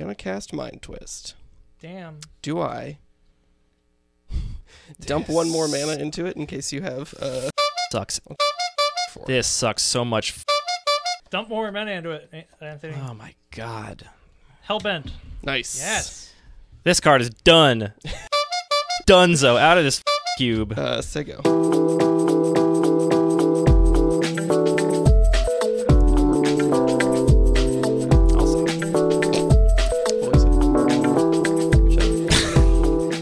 gonna cast Mind Twist. Damn. Do I dump one more mana into it in case you have... Sucks. 4. This sucks so much. Dump more mana into it, Anthony. Oh my god. Hellbent. Nice. Yes. This card is done. Dunzo. Out of this cube. Sego.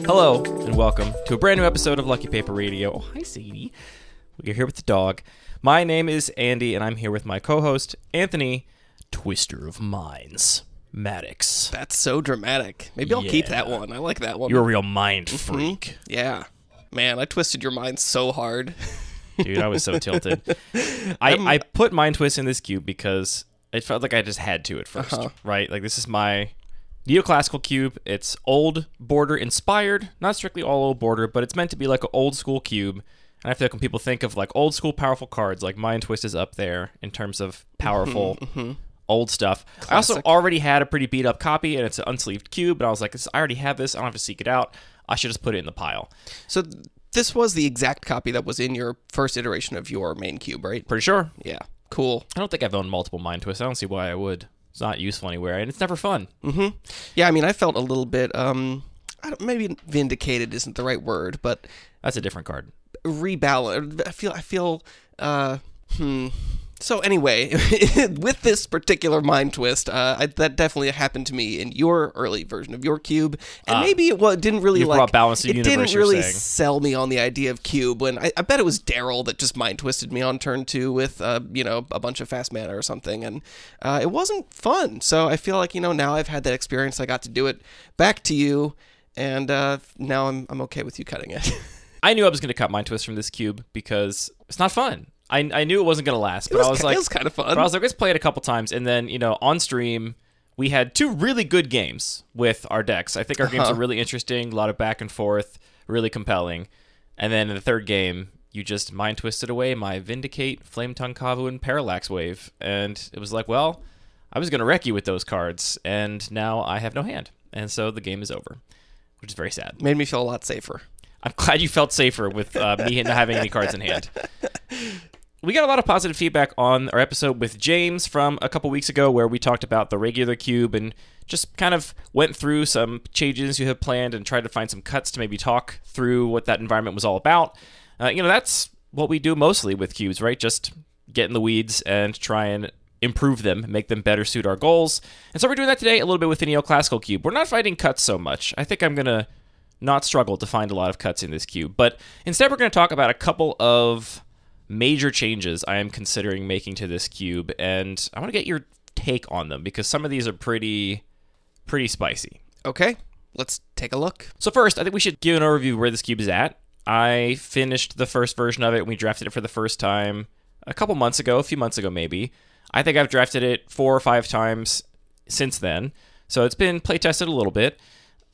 Hello, and welcome to a brand new episode of Lucky Paper Radio. Oh, hi, Sadie. We're here with the dog. My name is Andy, and I'm here with my co-host, Anthony, Twister of Minds, Maddox. That's so dramatic. Maybe I'll keep that one. I like that one. You're a real mind freak. Yeah. Man, I twisted your mind so hard. Dude, I was so tilted. I put Mind Twist in this cube because it felt like I just had to at first, right? Like, this is my Neoclassical cube. It's old border inspired, not strictly all old border, but it's meant to be like an old school cube. And I feel like when people think of like old school powerful cards, like Mind Twist is up there in terms of powerful old stuff. Classic. I also already had a pretty beat up copy, and it's an unsleeved cube, but I was like, I already have this. I don't have to seek it out. I should just put it in the pile. So this was the exact copy that was in your first iteration of your main cube, right? Pretty sure. Yeah. Cool. I don't think I've owned multiple Mind Twists. I don't see why I would. It's not useful anywhere, and it's never fun. Yeah, I mean, I felt a little bit, maybe vindicated isn't the right word, but... That's a different card. Rebalance. I feel, So anyway, with this particular Mind Twist, that definitely happened to me in your early version of your cube, and maybe it didn't really brought balance to the universe, didn't really sell me on the idea of cube. When I bet it was Daryl that just Mind Twisted me on turn 2 with a bunch of fast mana or something, and it wasn't fun. So I feel like now I've had that experience. I got to do it back to you, and now I'm okay with you cutting it. I knew I was going to cut Mind Twist from this cube because it's not fun. I knew it wasn't going to last, but I was like, it was kind of fun. But I was like, let's play it a couple times, and then on stream we had 2 really good games with our decks. I think our games are really interesting, a lot of back and forth, really compelling. And then in the third game, you just Mind Twisted away my Vindicate, Flame Tongue Kavu, and Parallax Wave, and it was like, well, I was going to wreck you with those cards, and now I have no hand, and so the game is over, which is very sad. Made me feel a lot safer. I'm glad you felt safer with me not having any cards in hand. We got a lot of positive feedback on our episode with James from a couple weeks ago where we talked about the regular cube and just kind of went through some changes you have planned and tried to find some cuts to maybe talk through what that environment was all about. That's what we do mostly with cubes, right? Just get in the weeds and try and improve them, make them better suit our goals. And so we're doing that today a little bit with the Neoclassical cube. We're not fighting cuts so much. I think I'm going to not struggle to find a lot of cuts in this cube, but instead we're going to talk about a couple of major changes I am considering making to this cube, and I want to get your take on them because some of these are pretty spicy. Okay, let's take a look. So first, I think we should give an overview of where this cube is at. I finished the first version of it, and we drafted it for the first time a few months ago maybe. I think I've drafted it 4 or 5 times since then, so it's been play tested a little bit.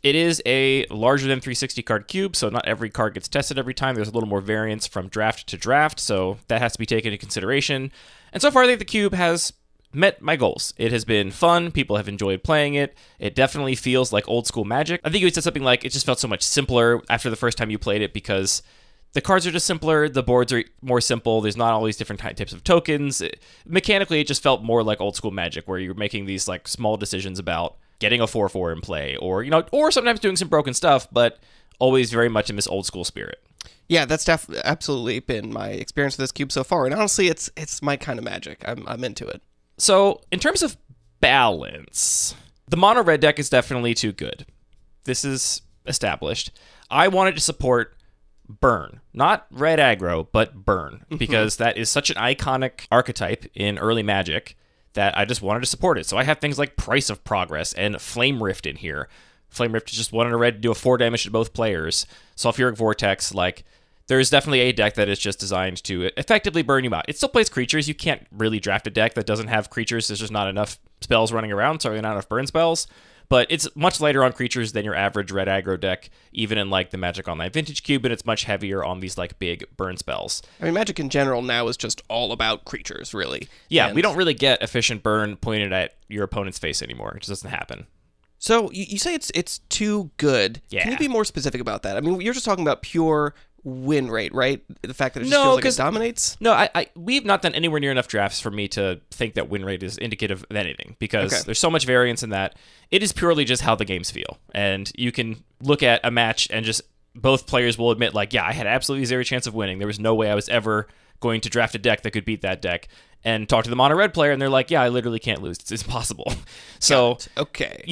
It is a larger than 360 card cube, so not every card gets tested every time. There's a little more variance from draft to draft, so that has to be taken into consideration. And so far, I think the cube has met my goals. It has been fun. People have enjoyed playing it. It definitely feels like old school Magic. I think you said something like it just felt so much simpler after the first time you played it because the cards are just simpler. The boards are more simple. There's not all these different types of tokens. Mechanically, it just felt more like old school Magic where you're making these like small decisions about getting a 4/4 in play, or sometimes doing some broken stuff, but always very much in this old school spirit. Yeah, that's absolutely been my experience with this cube so far, and honestly, it's my kind of Magic. I'm into it. So, in terms of balance, the mono red deck is definitely too good. This is established. I wanted to support burn, not red aggro, but burn, because that is such an iconic archetype in early Magic that I just wanted to support it. So I have things like Price of Progress and Flame Rift in here. Flame Rift is just 1 in a red to do a 4 damage to both players. Sulfuric Vortex, there's definitely a deck that is just designed to effectively burn you out. It still plays creatures. You can't really draft a deck that doesn't have creatures. There's just not enough spells running around, so not enough burn spells. But it's much lighter on creatures than your average red aggro deck, even in the Magic Online Vintage Cube, and it's much heavier on these big burn spells. I mean, Magic in general now is just all about creatures, really. Yeah, we don't really get efficient burn pointed at your opponent's face anymore. It just doesn't happen. So you say it's too good. Yeah. Can you be more specific about that? I mean, you're just talking about pure win rate, right? The fact that it just feels like it dominates? No, we've not done anywhere near enough drafts for me to think that win rate is indicative of anything, because there's so much variance in that. It is purely just how the games feel. And you can look at a match and just both players will admit, like, yeah, I had absolutely zero chance of winning. There was no way I was ever going to draft a deck that could beat that deck. And talk to the mono red player, and they're like, yeah, I literally can't lose. It's impossible. So, okay.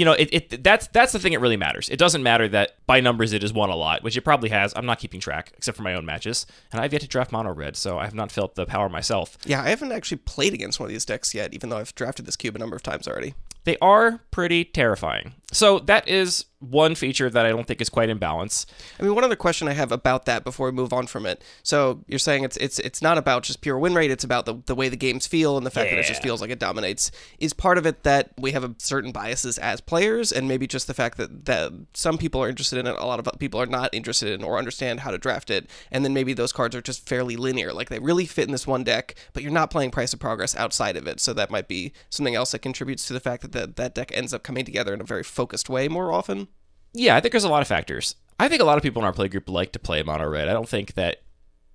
That's the thing that really matters. It doesn't matter that by numbers it has won a lot, which it probably has. I'm not keeping track, except for my own matches. And I've yet to draft mono red, so I have not felt the power myself. Yeah, I haven't actually played against one of these decks yet, even though I've drafted this cube a number of times already. They are pretty terrifying. So that is one feature that I don't think is quite in balance. I mean, one other question I have about that before we move on from it. So you're saying it's not about just pure win rate, it's about the way the games feel and the fact that it just feels like it dominates. Is part of it that we have a certain biases as players, and maybe just the fact that some people are interested in it, a lot of people are not interested in or understand how to draft it, and then maybe those cards are just fairly linear, like they really fit in this one deck, but you're not playing Price of Progress outside of it, so that might be something else that contributes to the fact that that deck ends up coming together in a very focused way more often. Yeah, I think there's a lot of factors. I think a lot of people in our playgroup like to play mono red. I don't think that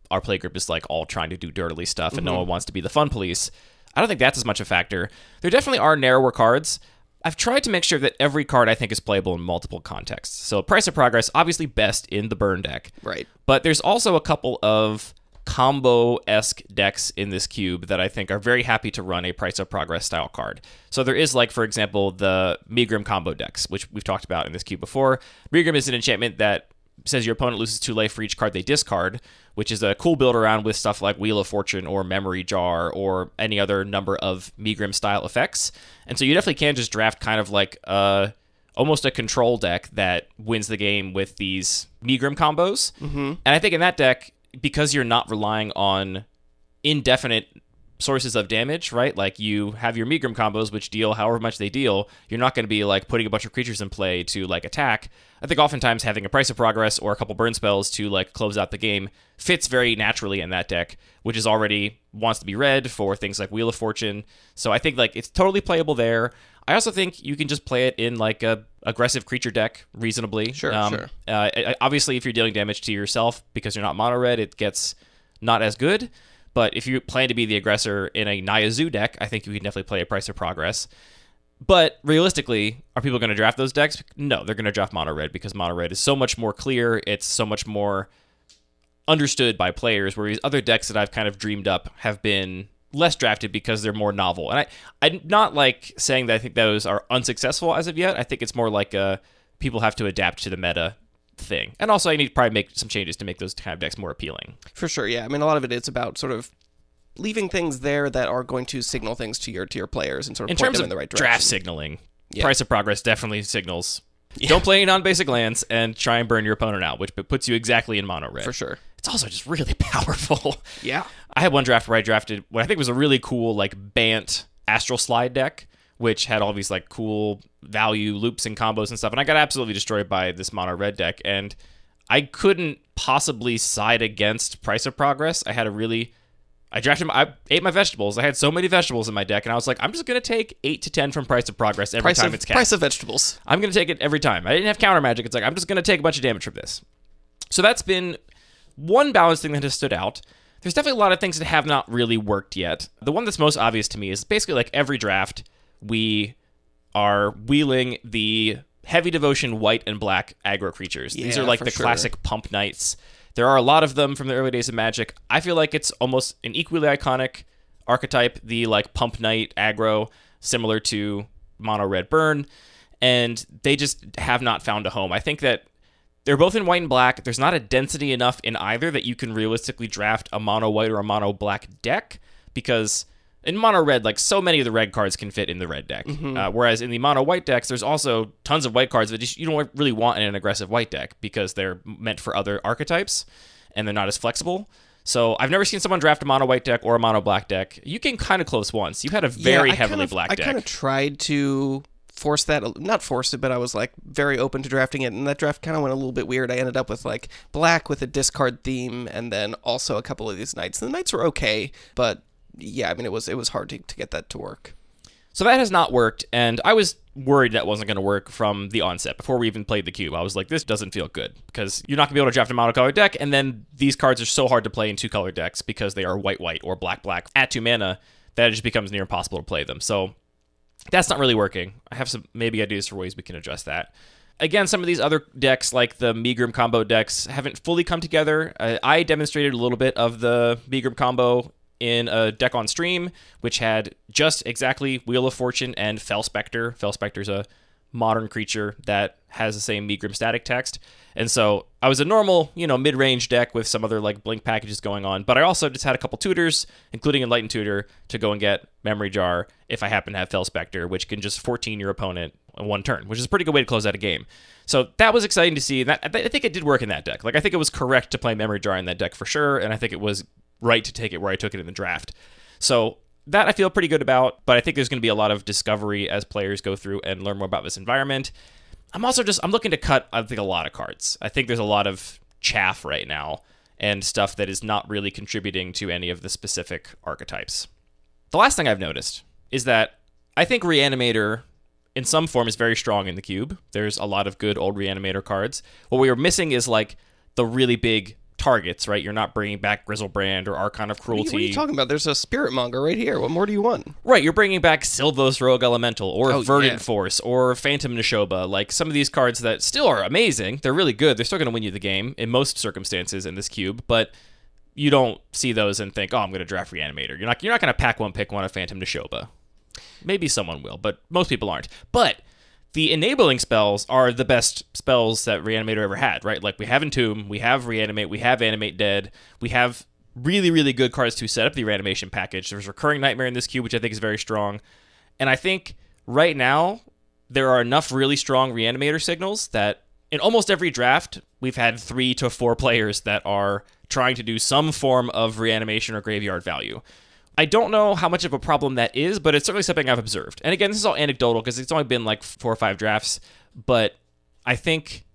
our playgroup is like all trying to do dirtily stuff and no one wants to be the fun police. I don't think that's as much a factor. There definitely are narrower cards. I've tried to make sure that every card I think is playable in multiple contexts. So Price of Progress, obviously best in the burn deck. Right. But there's also a couple of combo-esque decks in this cube that I think are very happy to run a Price of Progress style card. So there is, like, for example, the Megrim combo decks, which we've talked about in this cube before. Megrim is an enchantment that says your opponent loses 2 life for each card they discard, which is a cool build around with stuff like Wheel of Fortune or Memory Jar or any other number of Megrim style effects. And so you definitely can just draft kind of like almost a control deck that wins the game with these Megrim combos. And I think in that deck, because you're not relying on indefinite sources of damage, right? Like you have your Megrim combos, which deal however much they deal. You're not going to be like putting a bunch of creatures in play to like attack. I think oftentimes having a Price of Progress or a couple burn spells to like close out the game fits very naturally in that deck, which is already wants to be red for things like Wheel of Fortune. So I think like it's totally playable there. I also think you can just play it in like a aggressive creature deck reasonably. Sure. Obviously, if you're dealing damage to yourself because you're not mono red, it gets not as good. But if you plan to be the aggressor in a Naya Zoo deck, I think you can definitely play a Price of Progress. But realistically, are people going to draft those decks? No, they're going to draft mono red because mono red is so much more clear. It's so much more understood by players, whereas other decks that I've kind of dreamed up have been less drafted because they're more novel. And I'm not like saying that I think those are unsuccessful as of yet. I think it's more like people have to adapt to the meta thing. And also I need to probably make some changes to make those kind of decks more appealing. For sure, yeah. I mean, a lot of it is about sort of leaving things there that are going to signal things to your players and sort of point them in the right direction. Draft signaling, Price of Progress definitely signals. Don't play any non-basic lands and try and burn your opponent out, which puts you exactly in mono red. For sure. It's also just really powerful. Yeah. I had one draft where I drafted what I think was a really cool like Bant Astral Slide deck, which had all these like cool value loops and combos and stuff, and I got absolutely destroyed by this mono red deck, and I couldn't possibly side against Price of Progress. I ate my vegetables. I had so many vegetables in my deck, and I was like, I'm just going to take 8 to 10 from Price of Progress every time it's cast. Price of vegetables. I'm going to take it every time. I didn't have counter magic. It's like, I'm just going to take a bunch of damage from this. So that's been one balance thing that has stood out. There's definitely a lot of things that have not really worked yet. The one that's most obvious to me is basically like every draft, we are wheeling the heavy devotion white and black aggro creatures. These are like the classic pump knights. There are a lot of them from the early days of Magic. I feel like it's almost an equally iconic archetype, the like pump knight aggro, similar to mono red burn, and they just have not found a home. I think that they're both in white and black. There's not a density enough in either that you can realistically draft a mono white or a mono black deck, because in mono red, like so many of the red cards can fit in the red deck. Whereas in the mono white decks, there's also tons of white cards that you don't really want in an aggressive white deck because they're meant for other archetypes and they're not as flexible. So I've never seen someone draft a mono white deck or a mono black deck. You came kind of close once. You had a very heavily black deck. I kind of tried to force that, not force it, but I was like very open to drafting it, and that draft kind of went a little bit weird. I ended up with like black with a discard theme and then also a couple of these knights. The knights were okay, but yeah, I mean, it was hard to get that to work. So that has not worked, and I was worried that wasn't going to work from the onset. Before we even played the cube, I was like, this doesn't feel good because you're not going to be able to draft a monocolored deck, and then these cards are so hard to play in 2-color decks because they are white-white or black-black at 2 mana that it just becomes near impossible to play them. So that's not really working. I have some maybe ideas for ways we can adjust that. Again, some of these other decks, like the Megrim combo decks, haven't fully come together. I demonstrated a little bit of the Megrim combo in a deck on stream, which had just exactly Wheel of Fortune and Fell Spectre. Fell Spectre's a modern creature that has the same Megrim static text. And so I was a normal, mid-range deck with some other like blink packages going on, but I also just had a couple tutors, including Enlightened Tutor, to go and get Memory Jar if I happen to have Fell Spectre, which can just 14 your opponent in one turn, which is a pretty good way to close out a game. So that was exciting to see. I think it did work in that deck. Like, I think it was correct to play Memory Jar in that deck for sure, and I think it was right to take it where I took it in the draft. So that I feel pretty good about, but I think there's going to be a lot of discovery as players go through and learn more about this environment. I'm looking to cut, I think, a lot of cards. I think there's a lot of chaff right now and stuff that is not really contributing to any of the specific archetypes. The last thing I've noticed is that I think Reanimator in some form is very strong in the cube. There's a lot of good old Reanimator cards. What we are missing is like the really big targets, right? You're not bringing back Grizzlebrand or Archon of Cruelty. What are you talking about? There's a Spirit Monger right here. What more do you want? Right, you're bringing back Sylvos Rogue Elemental or Verdant yeah. Force or Phantom Neshoba, like some of these cards that still are amazing. They're really good. They're still going to win you the game in most circumstances in this cube, but you don't see those and think, oh, I'm going to draft Reanimator. You're not going to pack one, pick one of Phantom Neshoba. Maybe someone will, but most people aren't. But the enabling spells are the best spells that Reanimator ever had, right? Like, we have Entomb, we have Reanimate, we have Animate Dead, we have really, really good cards to set up the reanimation package. There's Recurring Nightmare in this cube, which I think is very strong. And I think right now, there are enough really strong Reanimator signals that in almost every draft, we've had 3 to 4 players that are trying to do some form of reanimation or graveyard value. I don't know how much of a problem that is, but it's certainly something I've observed. And again, this is all anecdotal because it's only been like 4 or 5 drafts, but I think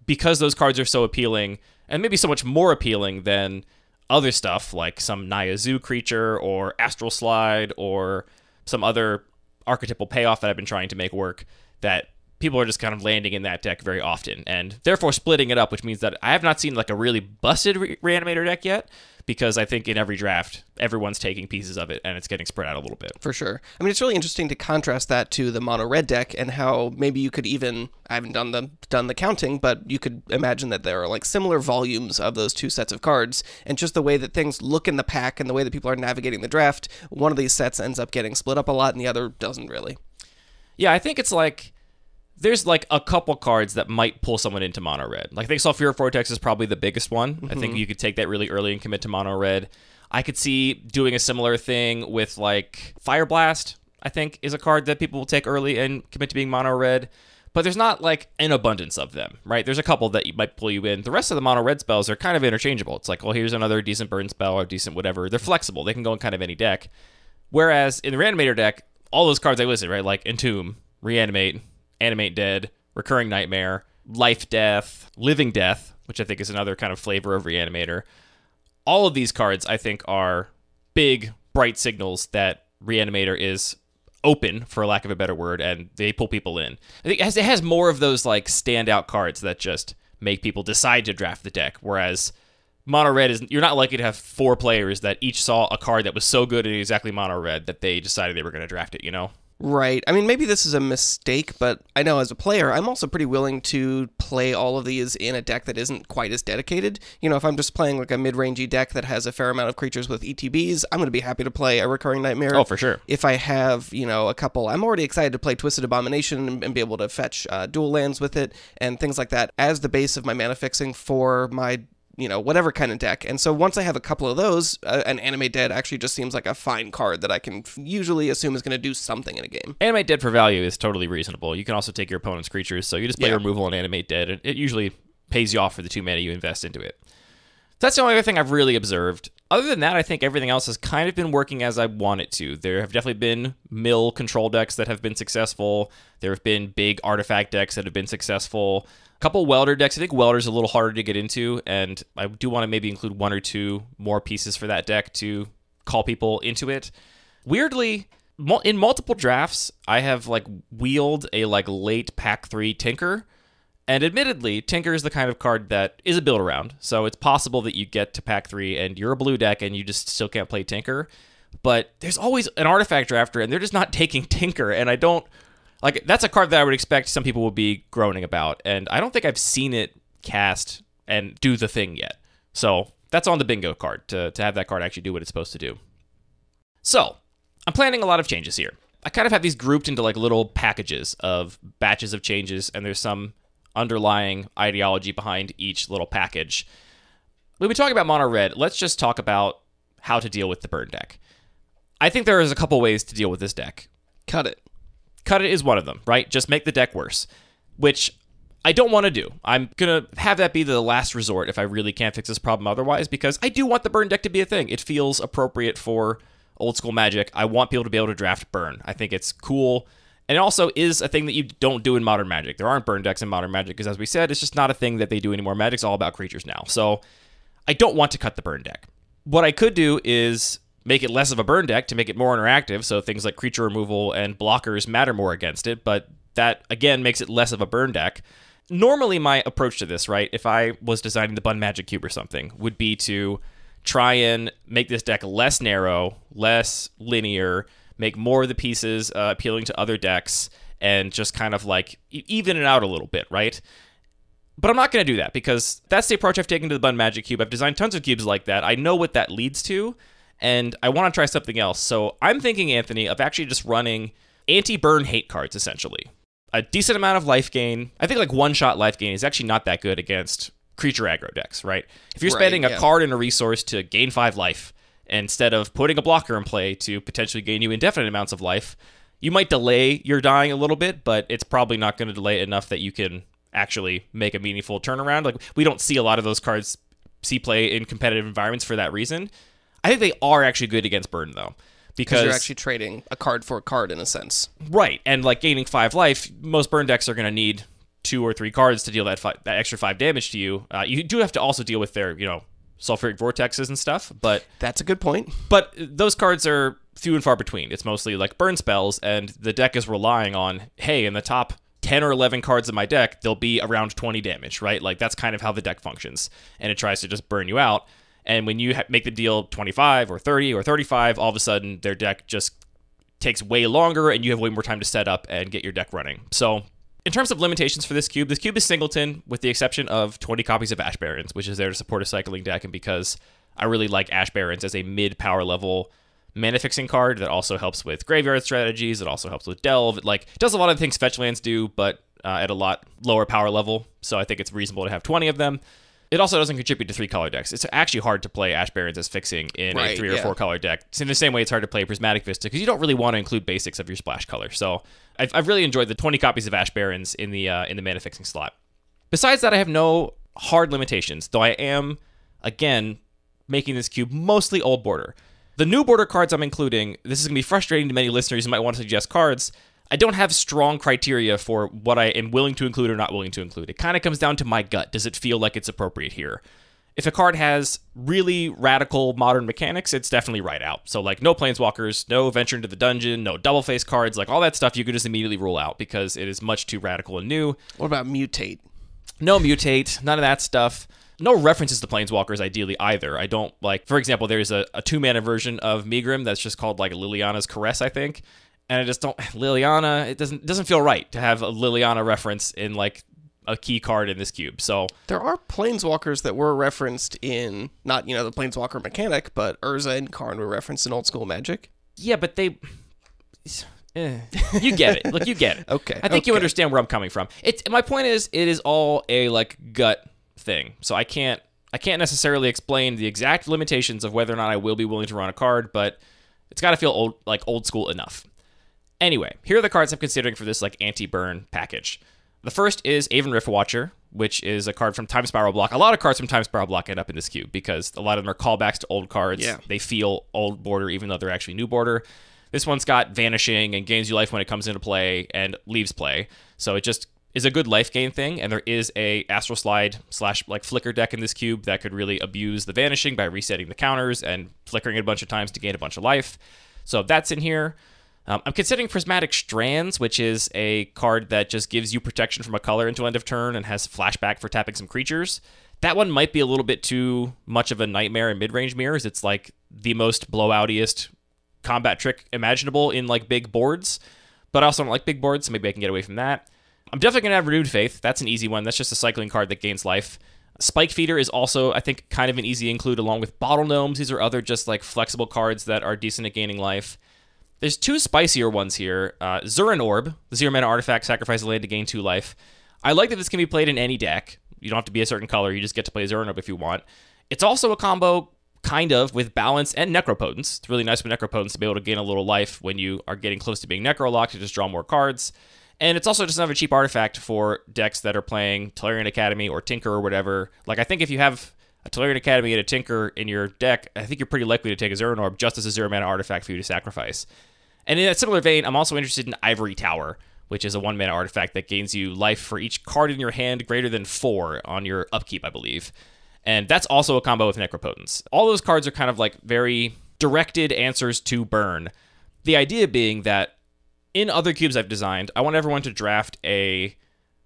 because those cards are so appealing, and maybe so much more appealing than other stuff like some Naya Zoo creature or Astral Slide or some other archetypal payoff that I've been trying to make work, that people are just kind of landing in that deck very often and therefore splitting it up, which means that I have not seen like a really busted Reanimator deck yet, because I think in every draft, everyone's taking pieces of it and it's getting spread out a little bit. For sure. I mean, it's really interesting to contrast that to the mono red deck and how maybe you could even, I haven't done the counting, but you could imagine that there are like similar volumes of those two sets of cards, and just the way that things look in the pack and the way that people are navigating the draft, one of these sets ends up getting split up a lot and the other doesn't really. Yeah, I think it's like, there's like a couple cards that might pull someone into mono red. Like, I think Sulfuric Vortex is probably the biggest one. I think you could take that really early and commit to mono red. I could see doing a similar thing with like Fire Blast, I think, is a card that people will take early and commit to being mono red. But there's not like an abundance of them, right? There's a couple that might pull you in. The rest of the mono red spells are kind of interchangeable. It's like, well, here's another decent burn spell or decent whatever. They're flexible. They can go in kind of any deck. Whereas in the Reanimator deck, all those cards I listed, right? Like Entomb, Reanimate, Animate Dead, Recurring Nightmare, Life Death, Living Death, which I think is another kind of flavor of Reanimator. All of these cards, I think, are big, bright signals that Reanimator is open, for lack of a better word, and they pull people in. I think it has more of those like standout cards that just make people decide to draft the deck, whereas mono red is, you're not likely to have 4 players that each saw a card that was so good and exactly mono red that they decided they were going to draft it, you know? Right. I mean, maybe this is a mistake, but I know as a player, I'm also pretty willing to play all of these in a deck that isn't quite as dedicated. You know, if I'm just playing like a mid-rangey deck that has a fair amount of creatures with ETBs, I'm going to be happy to play a Recurring Nightmare. Oh, for sure. If I have, a couple, I'm already excited to play Twisted Abomination and be able to fetch dual lands with it and things like that as the base of my mana fixing for my whatever kind of deck. And so once I have a couple of those, an Animate Dead actually just seems like a fine card that I can usually assume is going to do something in a game. Animate Dead for value is totally reasonable. You can also take your opponent's creatures, so you just play removal and Animate Dead, and it usually pays you off for the 2 mana you invest into it. That's the only other thing I've really observed. Other than that, I think everything else has kind of been working as I want it to. There have definitely been mill control decks that have been successful. There have been big artifact decks that have been successful. A couple welder decks. I think welder's a little harder to get into, and I do want to maybe include 1 or 2 more pieces for that deck to call people into it. Weirdly, In multiple drafts, I have like wheeled a like late pack 3 Tinker. And admittedly, Tinker is the kind of card that is a build around. So it's possible that you get to pack 3 and you're a blue deck and you just still can't play Tinker. But there's always an artifact drafter and they're just not taking Tinker. And I don't like, that's a card that I would expect some people would be groaning about. And I don't think I've seen it cast and do the thing yet. So that's on the bingo card to have that card actually do what it's supposed to do. So I'm planning a lot of changes here. I kind of have these grouped into like little packages of batches of changes, and there's some underlying ideology behind each little package. When we talk about mono red, let's just talk about how to deal with the burn deck. I think there is a couple ways to deal with this deck. Cut it. Cut it is one of them, right? Just make the deck worse, which I don't want to do. I'm going to have that be the last resort if I really can't fix this problem otherwise, because I do want the burn deck to be a thing. It feels appropriate for old school Magic. I want people to be able to draft burn. I think it's cool. And it also is a thing that you don't do in Modern Magic. There aren't burn decks in Modern Magic because, as we said, it's just not a thing that they do anymore. Magic's all about creatures now. So I don't want to cut the burn deck. What I could do is make it less of a burn deck to make it more interactive, so things like creature removal and blockers matter more against it, but that, again, makes it less of a burn deck. Normally, my approach to this, right, if I was designing the Bun Magic Cube or something, would be to try and make this deck less narrow, less linear, make more of the pieces appealing to other decks, and just kind of like even it out a little bit, right? But I'm not going to do that because that's the approach I've taken to the Bun Magic Cube. I've designed tons of cubes like that. I know what that leads to, and I want to try something else. So I'm thinking, Anthony, of actually just running anti-burn hate cards, essentially. A decent amount of life gain. I think like one-shot life gain is actually not that good against creature aggro decks, right? If you're spending a card and a resource to gain 5 life, instead of putting a blocker in play to potentially gain you indefinite amounts of life, you might delay your dying a little bit, but it's probably not going to delay it enough that you can actually make a meaningful turnaround. Like, we don't see a lot of those cards see play in competitive environments for that reason. I think they are actually good against burn, though. Because you're actually trading a card for a card in a sense. Right, and like gaining 5 life, most burn decks are going to need 2 or 3 cards to deal that extra 5 damage to you. You do have to also deal with their, sulfuric vortexes and stuff, but that's a good point. But those cards are few and far between. It's mostly like burn spells, and the deck is relying on, hey, in the top 10 or 11 cards of my deck, they'll be around 20 damage, right? Like, that's kind of how the deck functions, and it tries to just burn you out. And when you make the deal 25 or 30 or 35, all of a sudden their deck just takes way longer, and you have way more time to set up and get your deck running. So in terms of limitations for this cube is singleton, with the exception of 20 copies of Ash Barrens, which is there to support a cycling deck, and because I really like Ash Barrens as a mid-power level mana-fixing card that also helps with graveyard strategies, it also helps with Delve. It does a lot of things fetch lands do, but at a lot lower power level, so I think it's reasonable to have 20 of them. It also doesn't contribute to 3-color decks. It's actually hard to play Ash Barrens as fixing in a 3 or 4-color deck. It's in the same way it's hard to play Prismatic Vista, because you don't really want to include basics of your splash color. So I've really enjoyed the 20 copies of Ash Barrens in the mana fixing slot. Besides that, I have no hard limitations, though I am, again, making this cube mostly old border. The new border cards I'm including, this is going to be frustrating to many listeners who might want to suggest cards. I don't have strong criteria for what I am willing to include or not willing to include. It kind of comes down to my gut. Does it feel like it's appropriate here? If a card has really radical modern mechanics, it's definitely right out. So like no Planeswalkers, no Venture into the Dungeon, no double face cards, like all that stuff you could just immediately rule out because it is much too radical and new. What about Mutate? No Mutate, none of that stuff. No references to Planeswalkers, ideally, either. I don't like, for example, there's a 2-mana version of Megrim that's just called like Liliana's Caress, I think. And I just don't, Liliana, it doesn't feel right to have a Liliana reference in like a key card in this cube. So there are Planeswalkers that were referenced in, not, the Planeswalker mechanic, but Urza and Karn were referenced in old school Magic. Yeah, but they, you get it. Look, you get it. Okay. I think you understand where I'm coming from. My point is, it is all a like gut thing. So I can't necessarily explain the exact limitations of whether or not I will be willing to run a card, but it's got to feel old school enough. Anyway, here are the cards I'm considering for this like anti-burn package. The first is Aven Riftwatcher, which is a card from Time Spiral Block. A lot of cards from Time Spiral Block end up in this cube because a lot of them are callbacks to old cards. Yeah. They feel old border even though they're actually new border. This one's got Vanishing and gains you life when it comes into play and leaves play. So it just is a good life gain thing, and there is a Astral Slide / like Flicker deck in this cube that could really abuse the Vanishing by resetting the counters and flickering it a bunch of times to gain a bunch of life. So that's in here. I'm considering Prismatic Strands, which is a card that just gives you protection from a color until end of turn and has flashback for tapping some creatures. That one might be a little bit too much of a nightmare in mid-range mirrors. It's like the most blowoutiest combat trick imaginable in like big boards, but I also don't like big boards, so maybe I can get away from that. I'm definitely going to have Renewed Faith. That's an easy one. That's just a cycling card that gains life. Spike Feeder is also, I think, kind of an easy include along with Bottle Gnomes. These are other just like flexible cards that are decent at gaining life. There's two spicier ones here. Zurin Orb, the 0-mana artifact, sacrifice a land to gain 2 life. I like that this can be played in any deck. You don't have to be a certain color. You just get to play Zurin Orb if you want. It's also a combo, kind of, with Balance and Necropotence. It's really nice with Necropotence to be able to gain a little life when you are getting close to being Necrolocked to just draw more cards. And it's also just another cheap artifact for decks that are playing Tolarian Academy or Tinker or whatever. Like, I think if you have a Tolarian Academy and a Tinker in your deck, I think you're pretty likely to take a Zurin Orb just as a 0-mana artifact for you to sacrifice. And in a similar vein, I'm also interested in Ivory Tower, which is a 1-mana artifact that gains you life for each card in your hand greater than 4 on your upkeep, I believe. And that's also a combo with Necropotence. All those cards are kind of like very directed answers to burn. The idea being that in other cubes I've designed, I want everyone to draft a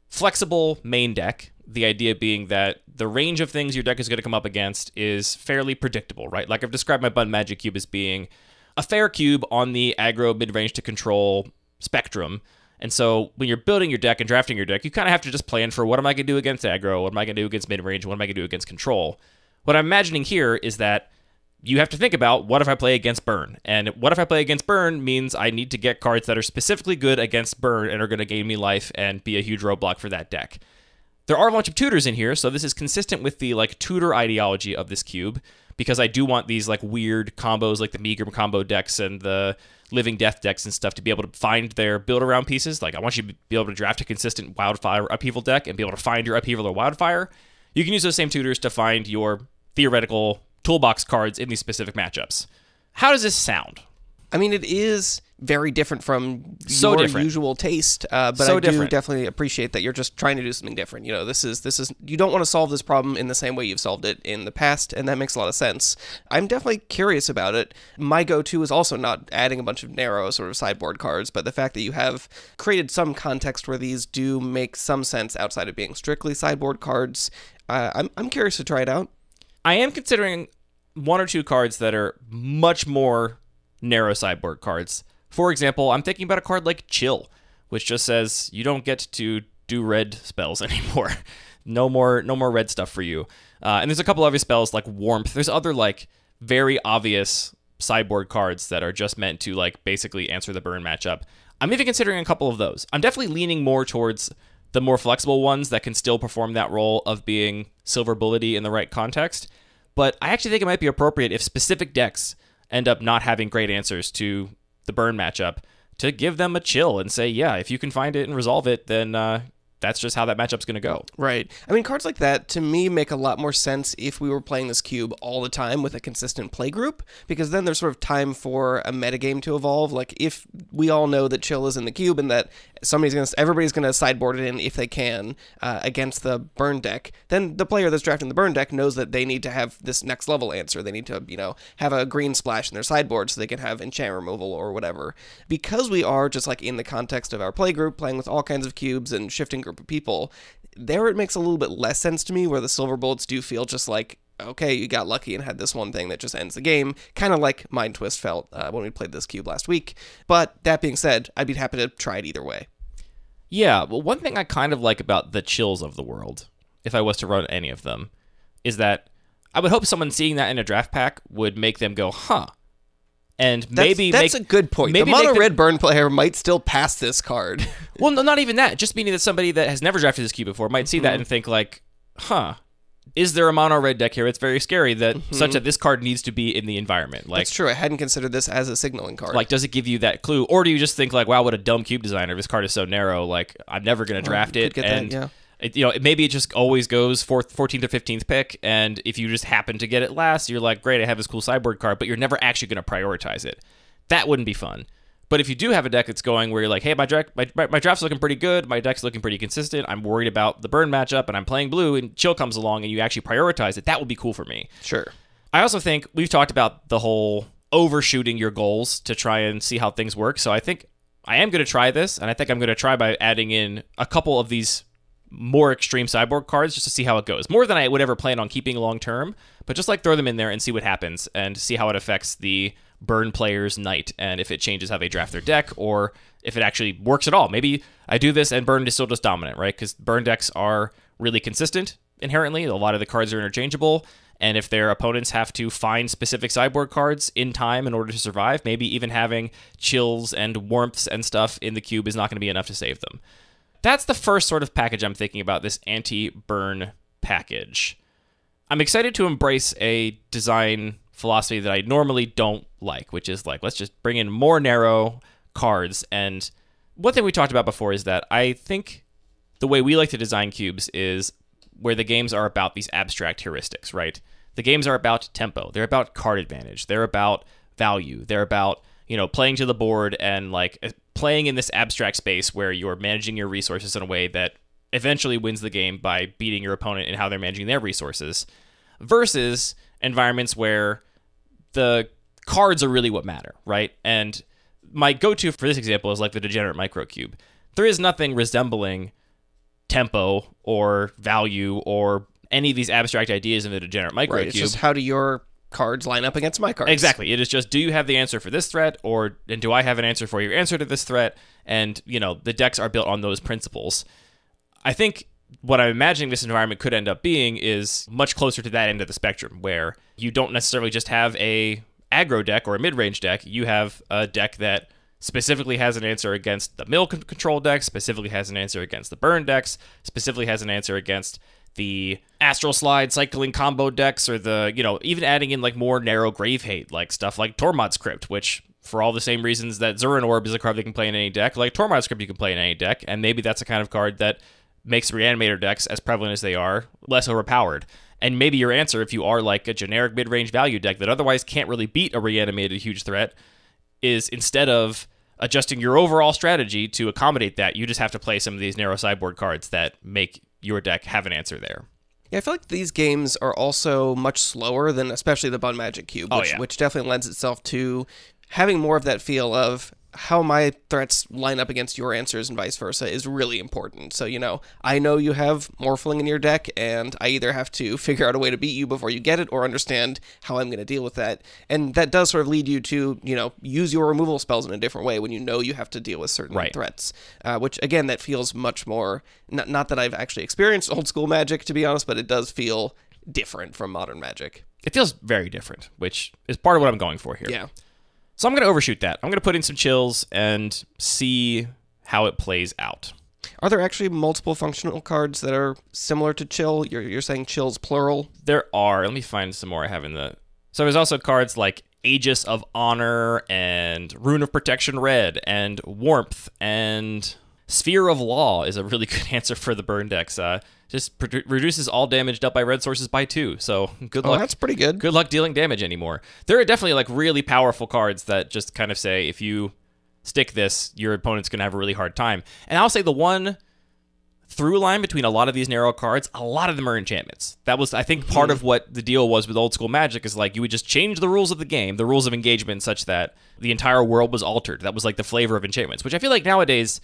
flexible main deck. The idea being that the range of things your deck is going to come up against is fairly predictable, right? Like I've described my Bun Magic cube as being a fair cube on the aggro mid-range to control spectrum. And so when you're building your deck and drafting your deck, you kind of have to just plan for what am I going to do against aggro, what am I going to do against mid-range, what am I going to do against control. What I'm imagining here is that you have to think about what if I play against burn? And what if I play against burn means I need to get cards that are specifically good against burn and are going to gain me life and be a huge roadblock for that deck. There are a bunch of tutors in here, so this is consistent with the like tutor ideology of this cube, because I do want these like weird combos like the Megrim combo decks and the Living Death decks and stuff to be able to find their build around pieces. Like I want you to be able to draft a consistent Wildfire Upheaval deck and be able to find your Upheaval or Wildfire. You can use those same tutors to find your theoretical toolbox cards in these specific matchups. How does this sound? I mean, it is very different from So your different. usual taste, but So I do different. definitely appreciate that you're just trying to do something different. You know, this is you don't want to solve this problem in the same way you've solved it in the past, and that makes a lot of sense. I'm definitely curious about it. My go-to is also not adding a bunch of narrow sort of sideboard cards, but the fact that you have created some context where these do make some sense outside of being strictly sideboard cards. I'm curious to try it out. I am considering 1 or 2 cards that are much more narrow sideboard cards. For example, I'm thinking about a card like Chill, which just says you don't get to do red spells anymore. No more red stuff for you. And there's a couple other spells like Warmth. There's other like very obvious sideboard cards that are just meant to like basically answer the burn matchup. I'm even considering a couple of those. I'm definitely leaning more towards the more flexible ones that can still perform that role of being silver bullety in the right context. But I actually think it might be appropriate if specific decks end up not having great answers to the burn matchup to give them a chill and say, yeah, if you can find it and resolve it, then that's just how that matchup's going to go. Right. I mean, cards like that, to me, make a lot more sense if we were playing this cube all the time with a consistent play group, because then there's sort of time for a metagame to evolve. Like, if we all know that Chill is in the cube and that everybody's going to sideboard it in if they can against the burn deck, then the player that's drafting the burn deck knows that they need to have this next level answer. They need to, have a green splash in their sideboard so they can have enchant removal or whatever. Because we are just like in the context of our play group, playing with all kinds of cubes and shifting group of people, there it makes a little bit less sense to me, where the silver bullets do feel just like, okay, you got lucky and had this one thing that just ends the game, kind of like Mind Twist felt when we played this cube last week. But that being said, I'd be happy to try it either way. Yeah, well, one thing I kind of like about the Chills of the world, if I was to run any of them, is that I would hope someone seeing that in a draft pack would make them go, huh. And that's a good point. The mono red burn player might still pass this card. Well, no, not even that. Just meaning that somebody that has never drafted this cube before might see that and think like, huh, is there a mono red deck here? It's very scary that such that this card needs to be in the environment. Like, that's true. I hadn't considered this as a signaling card. Like, does it give you that clue? Or do you just think like, wow, what a dumb cube designer. This card is so narrow. Like, I'm never going to draft it. And that, yeah. Maybe it just always goes 14th or 15th pick, and if you just happen to get it last, you're like, great, I have this cool sideboard card, but you're never actually going to prioritize it. That wouldn't be fun. But if you do have a deck that's going where you're like, hey, my draft's looking pretty good, my deck's looking pretty consistent, I'm worried about the burn matchup, and I'm playing blue, and Chill comes along, and you actually prioritize it, that would be cool for me. Sure. I also think we've talked about the whole overshooting your goals to try and see how things work. So I think I am going to try this, and I think I'm going to try by adding in a couple of these more extreme sideboard cards just to see how it goes. More than I would ever plan on keeping long term, but just like throw them in there and see what happens and see how it affects the burn player's night and if it changes how they draft their deck or if it actually works at all. Maybe I do this and burn is still just dominant, right? Because burn decks are really consistent inherently. A lot of the cards are interchangeable, and if their opponents have to find specific sideboard cards in time in order to survive, maybe even having chills and warmths and stuff in the cube is not going to be enough to save them. That's the first sort of package I'm thinking about, this anti-burn package. I'm excited to embrace a design philosophy that I normally don't like, which is like, let's just bring in more narrow cards. And one thing we talked about before is that I think the way we like to design cubes is where the games are about these abstract heuristics, right? The games are about tempo. They're about card advantage. They're about value. They're about, playing to the board and like playing in this abstract space where you're managing your resources in a way that eventually wins the game by beating your opponent in how they're managing their resources, versus environments where the cards are really what matter, right? And my go-to for this example is like the Degenerate Microcube. There is nothing resembling tempo or value or any of these abstract ideas in the Degenerate Microcube. Right, it's just how do your cards line up against my cards? Exactly. It is just, do you have the answer for this threat, and do I have an answer for your answer to this threat? And, the decks are built on those principles. I think what I'm imagining this environment could end up being is much closer to that end of the spectrum, where you don't necessarily just have a aggro deck or a mid-range deck. You have a deck that specifically has an answer against the mill control decks, specifically has an answer against the burn decks, specifically has an answer against the Astral Slide cycling combo decks, or the, even adding in like more narrow grave hate, like stuff like Tormod's Crypt, which for all the same reasons that Zurin Orb is a card that can play in any deck, like Tormod's Crypt you can play in any deck, and maybe that's a kind of card that makes Reanimator decks, as prevalent as they are, less overpowered. And maybe your answer, if you are like a generic mid-range value deck that otherwise can't really beat a Reanimated huge threat, is instead of adjusting your overall strategy to accommodate that, you just have to play some of these narrow sideboard cards that make your deck have an answer there. Yeah, I feel like these games are also much slower than especially the Bun Magic Cube, which definitely lends itself to having more of that feel of how my threats line up against your answers and vice versa is really important. So, I know you have Morphling in your deck, and I either have to figure out a way to beat you before you get it or understand how I'm going to deal with that. And that does sort of lead you to, use your removal spells in a different way when you have to deal with certain threats. Which, again, that feels much more, not that I've actually experienced old school Magic, to be honest, but it does feel different from modern Magic. It feels very different, which is part of what I'm going for here. Yeah. So I'm going to overshoot that. I'm going to put in some chills and see how it plays out. Are there actually multiple functional cards that are similar to chill? You're saying chills plural? There are. Let me find some more I have in the... So there's also cards like Aegis of Honor and Rune of Protection Red and Warmth, and Sphere of Law is a really good answer for the burn decks. Just reduces all damage dealt by red sources by 2. So good luck. Oh, that's pretty good. Good luck dealing damage anymore. There are definitely like really powerful cards that just kind of say, if you stick this, your opponent's going to have a really hard time. And I'll say the one through line between a lot of these narrow cards, a lot of them are enchantments. That was, I think, part of what the deal was with old school Magic, is like you would just change the rules of the game, the rules of engagement, such that the entire world was altered. That was like the flavor of enchantments, which I feel like nowadays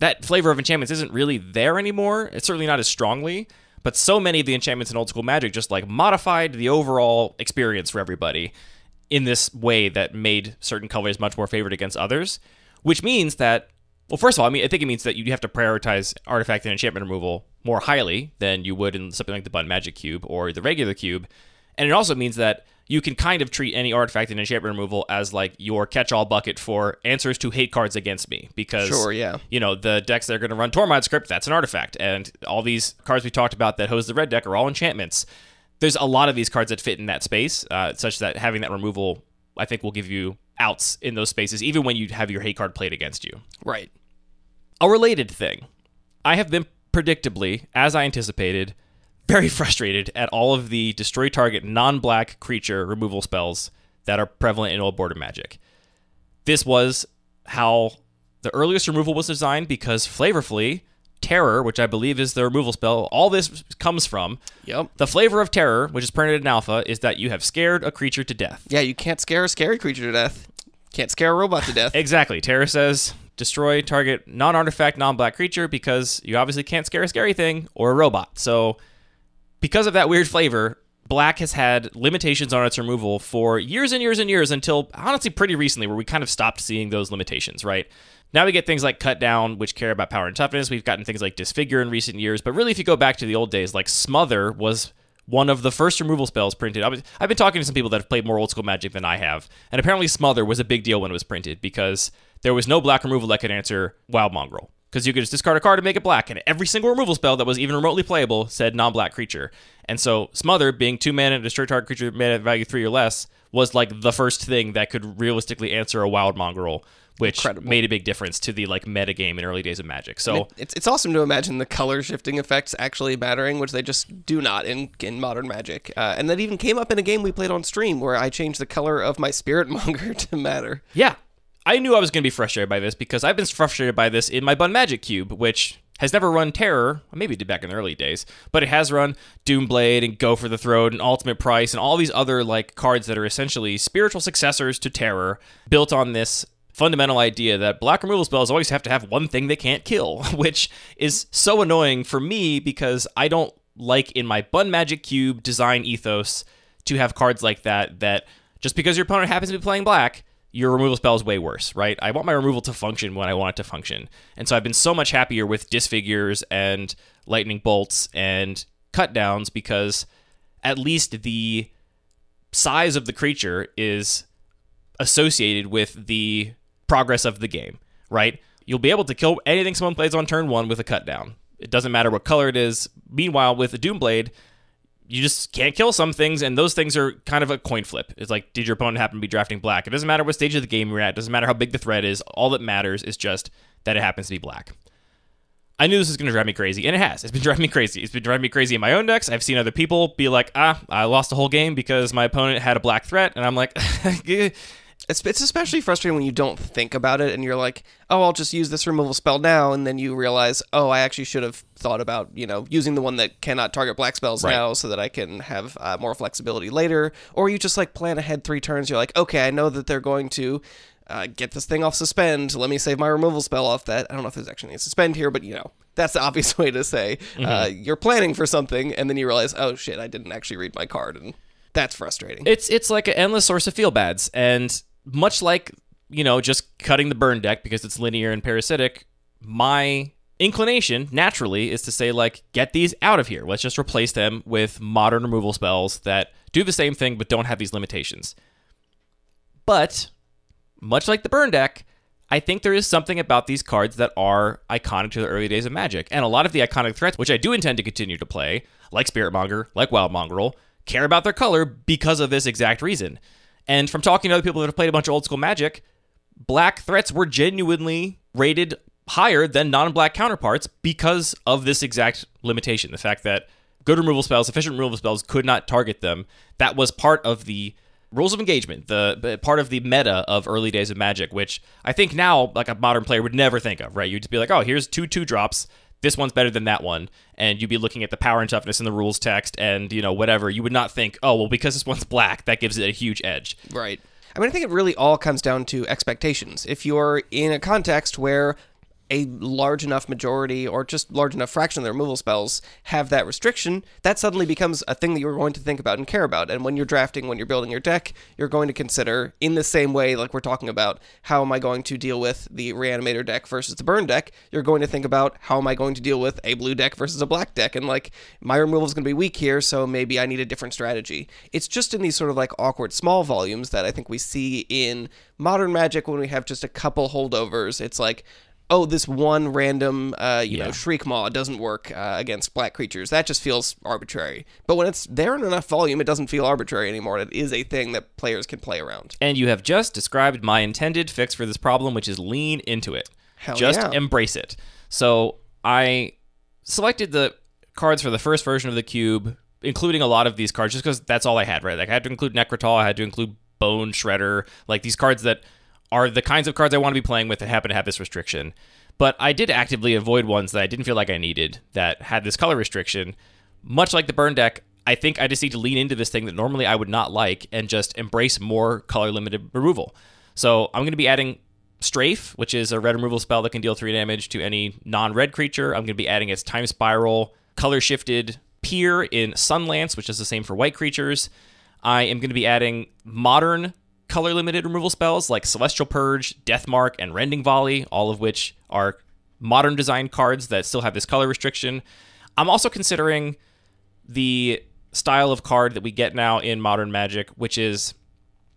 that flavor of enchantments isn't really there anymore. It's certainly not as strongly, but so many of the enchantments in old school Magic just like modified the overall experience for everybody in this way that made certain colors much more favored against others, which means that, well, first of all, I think it means that you have to prioritize artifact and enchantment removal more highly than you would in something like the Bun Magic Cube or the regular cube. And it also means that you can kind of treat any artifact and enchantment removal as like your catch-all bucket for answers to hate cards against me. Because, the decks that are going to run Tormod's Crypt, that's an artifact. And all these cards we talked about that host the red deck are all enchantments. There's a lot of these cards that fit in that space, such that having that removal, I think, will give you outs in those spaces, even when you have your hate card played against you. Right. A related thing. I have been predictably, as I anticipated, very frustrated at all of the destroy target non-black creature removal spells that are prevalent in old border Magic. This was how the earliest removal was designed, because flavorfully, Terror, which I believe is the removal spell, all this comes from. Yep. The flavor of Terror, which is printed in Alpha, is that you have scared a creature to death. Yeah, you can't scare a scary creature to death. Can't scare a robot to death. Exactly. Terror says destroy target non-artifact, non-black creature because you obviously can't scare a scary thing or a robot. So because of that weird flavor, Black has had limitations on its removal for years and years and years until honestly pretty recently where we kind of stopped seeing those limitations, right? Now we get things like Cut Down, which care about power and toughness. We've gotten things like Disfigure in recent years. But really, if you go back to the old days, like Smother was one of the first removal spells printed. I've been talking to some people that have played more old school Magic than I have. And apparently Smother was a big deal when it was printed because there was no black removal that could answer Wild Mongrel. Because you could just discard a card and make it black. And every single removal spell that was even remotely playable said non-black creature. And so Smother, being 2 mana to destroy target creature mana value 3 or less, was like the first thing that could realistically answer a Wild Mongrel, which Incredible. made a big difference to the like metagame in early days of Magic. So it's awesome to imagine the color shifting effects actually mattering, which they just do not in modern Magic. And that even came up in a game we played on stream where I changed the color of my Spirit Monger to matter. yeah, I knew I was going to be frustrated by this because I've been frustrated by this in my Bun Magic Cube, which has never run Terror. Maybe it did back in the early days, but it has run Doomblade and Go for the Throat and Ultimate Price and all these other like cards that are essentially spiritual successors to Terror, built on this fundamental idea that black removal spells always have to have one thing they can't kill, which is so annoying for me because I don't like in my Bun Magic Cube design ethos to have cards like that just because your opponent happens to be playing black, your removal spell is way worse, right? I want my removal to function when I want it to function. And so I've been so much happier with Disfigures and Lightning Bolts and Cut Downs because at least the size of the creature is associated with the progress of the game, right? You'll be able to kill anything someone plays on turn 1 with a Cut Down. It doesn't matter what color it is. Meanwhile, with a Doomblade, you just can't kill some things, and those things are kind of a coin flip. It's like, did your opponent happen to be drafting black? It doesn't matter what stage of the game you're at. It doesn't matter how big the threat is. All that matters is just that it happens to be black. I knew this was going to drive me crazy, and it has. It's been driving me crazy. It's been driving me crazy in my own decks. I've seen other people be like, I lost the whole game because my opponent had a black threat, and I'm like, It's especially frustrating when you don't think about it and you're like, oh, I'll just use this removal spell now, and then you realize, oh, I actually should have thought about, using the one that cannot target black spells now so that I can have more flexibility later. Or you just like plan ahead 3 turns. You're like, okay, I know that they're going to get this thing off suspend. Let me save my removal spell off that. I don't know if there's actually any suspend here, but that's the obvious way to say you're planning for something, and then you realize, oh shit, I didn't actually read my card, and that's frustrating. It's like an endless source of feel-bads, and much like, just cutting the burn deck because it's linear and parasitic, my inclination, naturally, is to say, like, get these out of here. Let's just replace them with modern removal spells that do the same thing but don't have these limitations. But, much like the burn deck, I think there is something about these cards that are iconic to the early days of Magic. And a lot of the iconic threats, which I do intend to continue to play, like Spirit Monger, like Wild Mongrel, care about their color because of this exact reason. And from talking to other people that have played a bunch of old school Magic, black threats were genuinely rated higher than non-black counterparts because of this exact limitation. The fact that good removal spells, efficient removal spells could not target them. That was part of the rules of engagement, the part of the meta of early days of Magic, which I think now, like a modern player would never think of, right? You'd just be like, oh, here's 2/2 drops. This one's better than that one. And you'd be looking at the power and toughness in the rules text and, whatever. You would not think, oh, well, because this one's black, that gives it a huge edge. Right. I mean, I think it really all comes down to expectations. If you're in a context where a large enough majority or just large enough fraction of the removal spells have that restriction, that suddenly becomes a thing that you're going to think about and care about. And when you're drafting, when you're building your deck, you're going to consider, in the same way like we're talking about, how am I going to deal with the Reanimator deck versus the Burn deck, you're going to think about how am I going to deal with a blue deck versus a black deck. And like, my removal is going to be weak here, so maybe I need a different strategy. It's just in these sort of like awkward small volumes that I think we see in modern Magic when we have just a couple holdovers. It's like, oh, this one random, Shriek Maw doesn't work against black creatures. That just feels arbitrary. But when it's there in enough volume, it doesn't feel arbitrary anymore. It is a thing that players can play around. And you have just described my intended fix for this problem, which is lean into it. Hell just yeah. Embrace it. So I selected the cards for the first version of the Cube, including a lot of these cards, just because that's all I had, right? Like, I had to include Necrotal, I had to include Bone Shredder, like these cards that are the kinds of cards I want to be playing with that happen to have this restriction. But I did actively avoid ones that I didn't feel like I needed that had this color restriction. Much like the burn deck, I think I just need to lean into this thing that normally I would not like and just embrace more color-limited removal. So I'm going to be adding Strafe, which is a red removal spell that can deal 3 damage to any non-red creature. I'm going to be adding its Time Spiral, color-shifted Peer in Sunlance, which is the same for white creatures. I am going to be adding modern color-limited removal spells like Celestial Purge, Deathmark, and Rending Volley, all of which are modern design cards that still have this color restriction. I'm also considering the style of card that we get now in Modern Magic, which is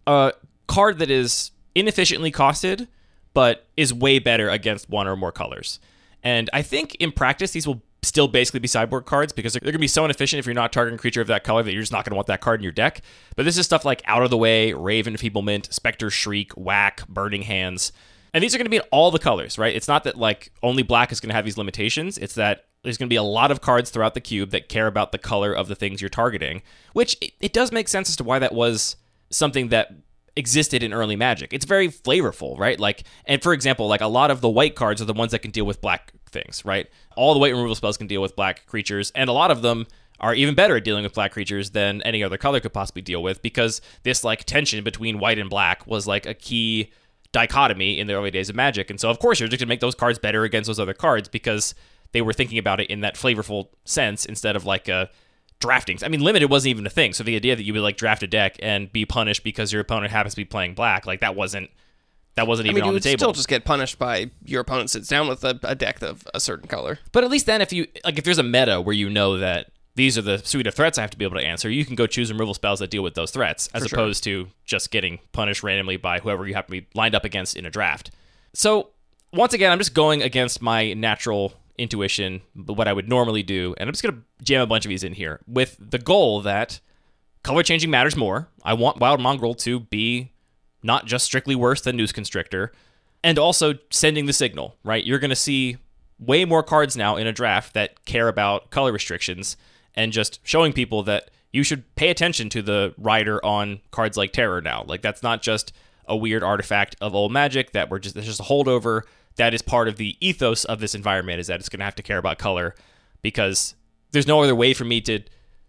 a card that is inefficiently costed, but is way better against one or more colors. And I think in practice, these will still basically be sideboard cards because they're going to be so inefficient if you're not targeting a creature of that color that you're just not going to want that card in your deck. But this is stuff like Out of the Way, Rave Enfeeblement, Spectre Shriek, Whack, Burning Hands. And these are going to be in all the colors, right? It's not that like only black is going to have these limitations. It's that there's going to be a lot of cards throughout the cube that care about the color of the things you're targeting, which it does make sense as to why that was something that existed in early Magic. It's very flavorful, right? Like, and for example, like a lot of the white cards are the ones that can deal with black things, right? All the white removal spells can deal with black creatures, and a lot of them are even better at dealing with black creatures than any other color could possibly deal with, because this like tension between white and black was like a key dichotomy in the early days of Magic. And so of course you're just gonna make those cards better against those other cards because they were thinking about it in that flavorful sense instead of like a drafting. I mean, limited wasn't even a thing. So the idea that you would like draft a deck and be punished because your opponent happens to be playing black, like that wasn't even on the table. You would still just get punished by your opponent sits down with a deck of a certain color. But at least then, if there's a meta where you know that these are the suite of threats I have to be able to answer, you can go choose removal spells that deal with those threats, as opposed to just getting punished randomly by whoever you happen to be lined up against in a draft. So once again, I'm just going against my natural intuition, what I would normally do, and I'm just going to jam a bunch of these in here with the goal that color changing matters more. I want Wild Mongrel to be not just strictly worse than Noose Constrictor, and also sending the signal, right? You're going to see way more cards now in a draft that care about color restrictions, and just showing people that you should pay attention to the rider on cards like Terror now. Like, that's not just a weird artifact of old Magic that's just a holdover. That is part of the ethos of this environment, is that it's going to have to care about color, because there's no other way for me to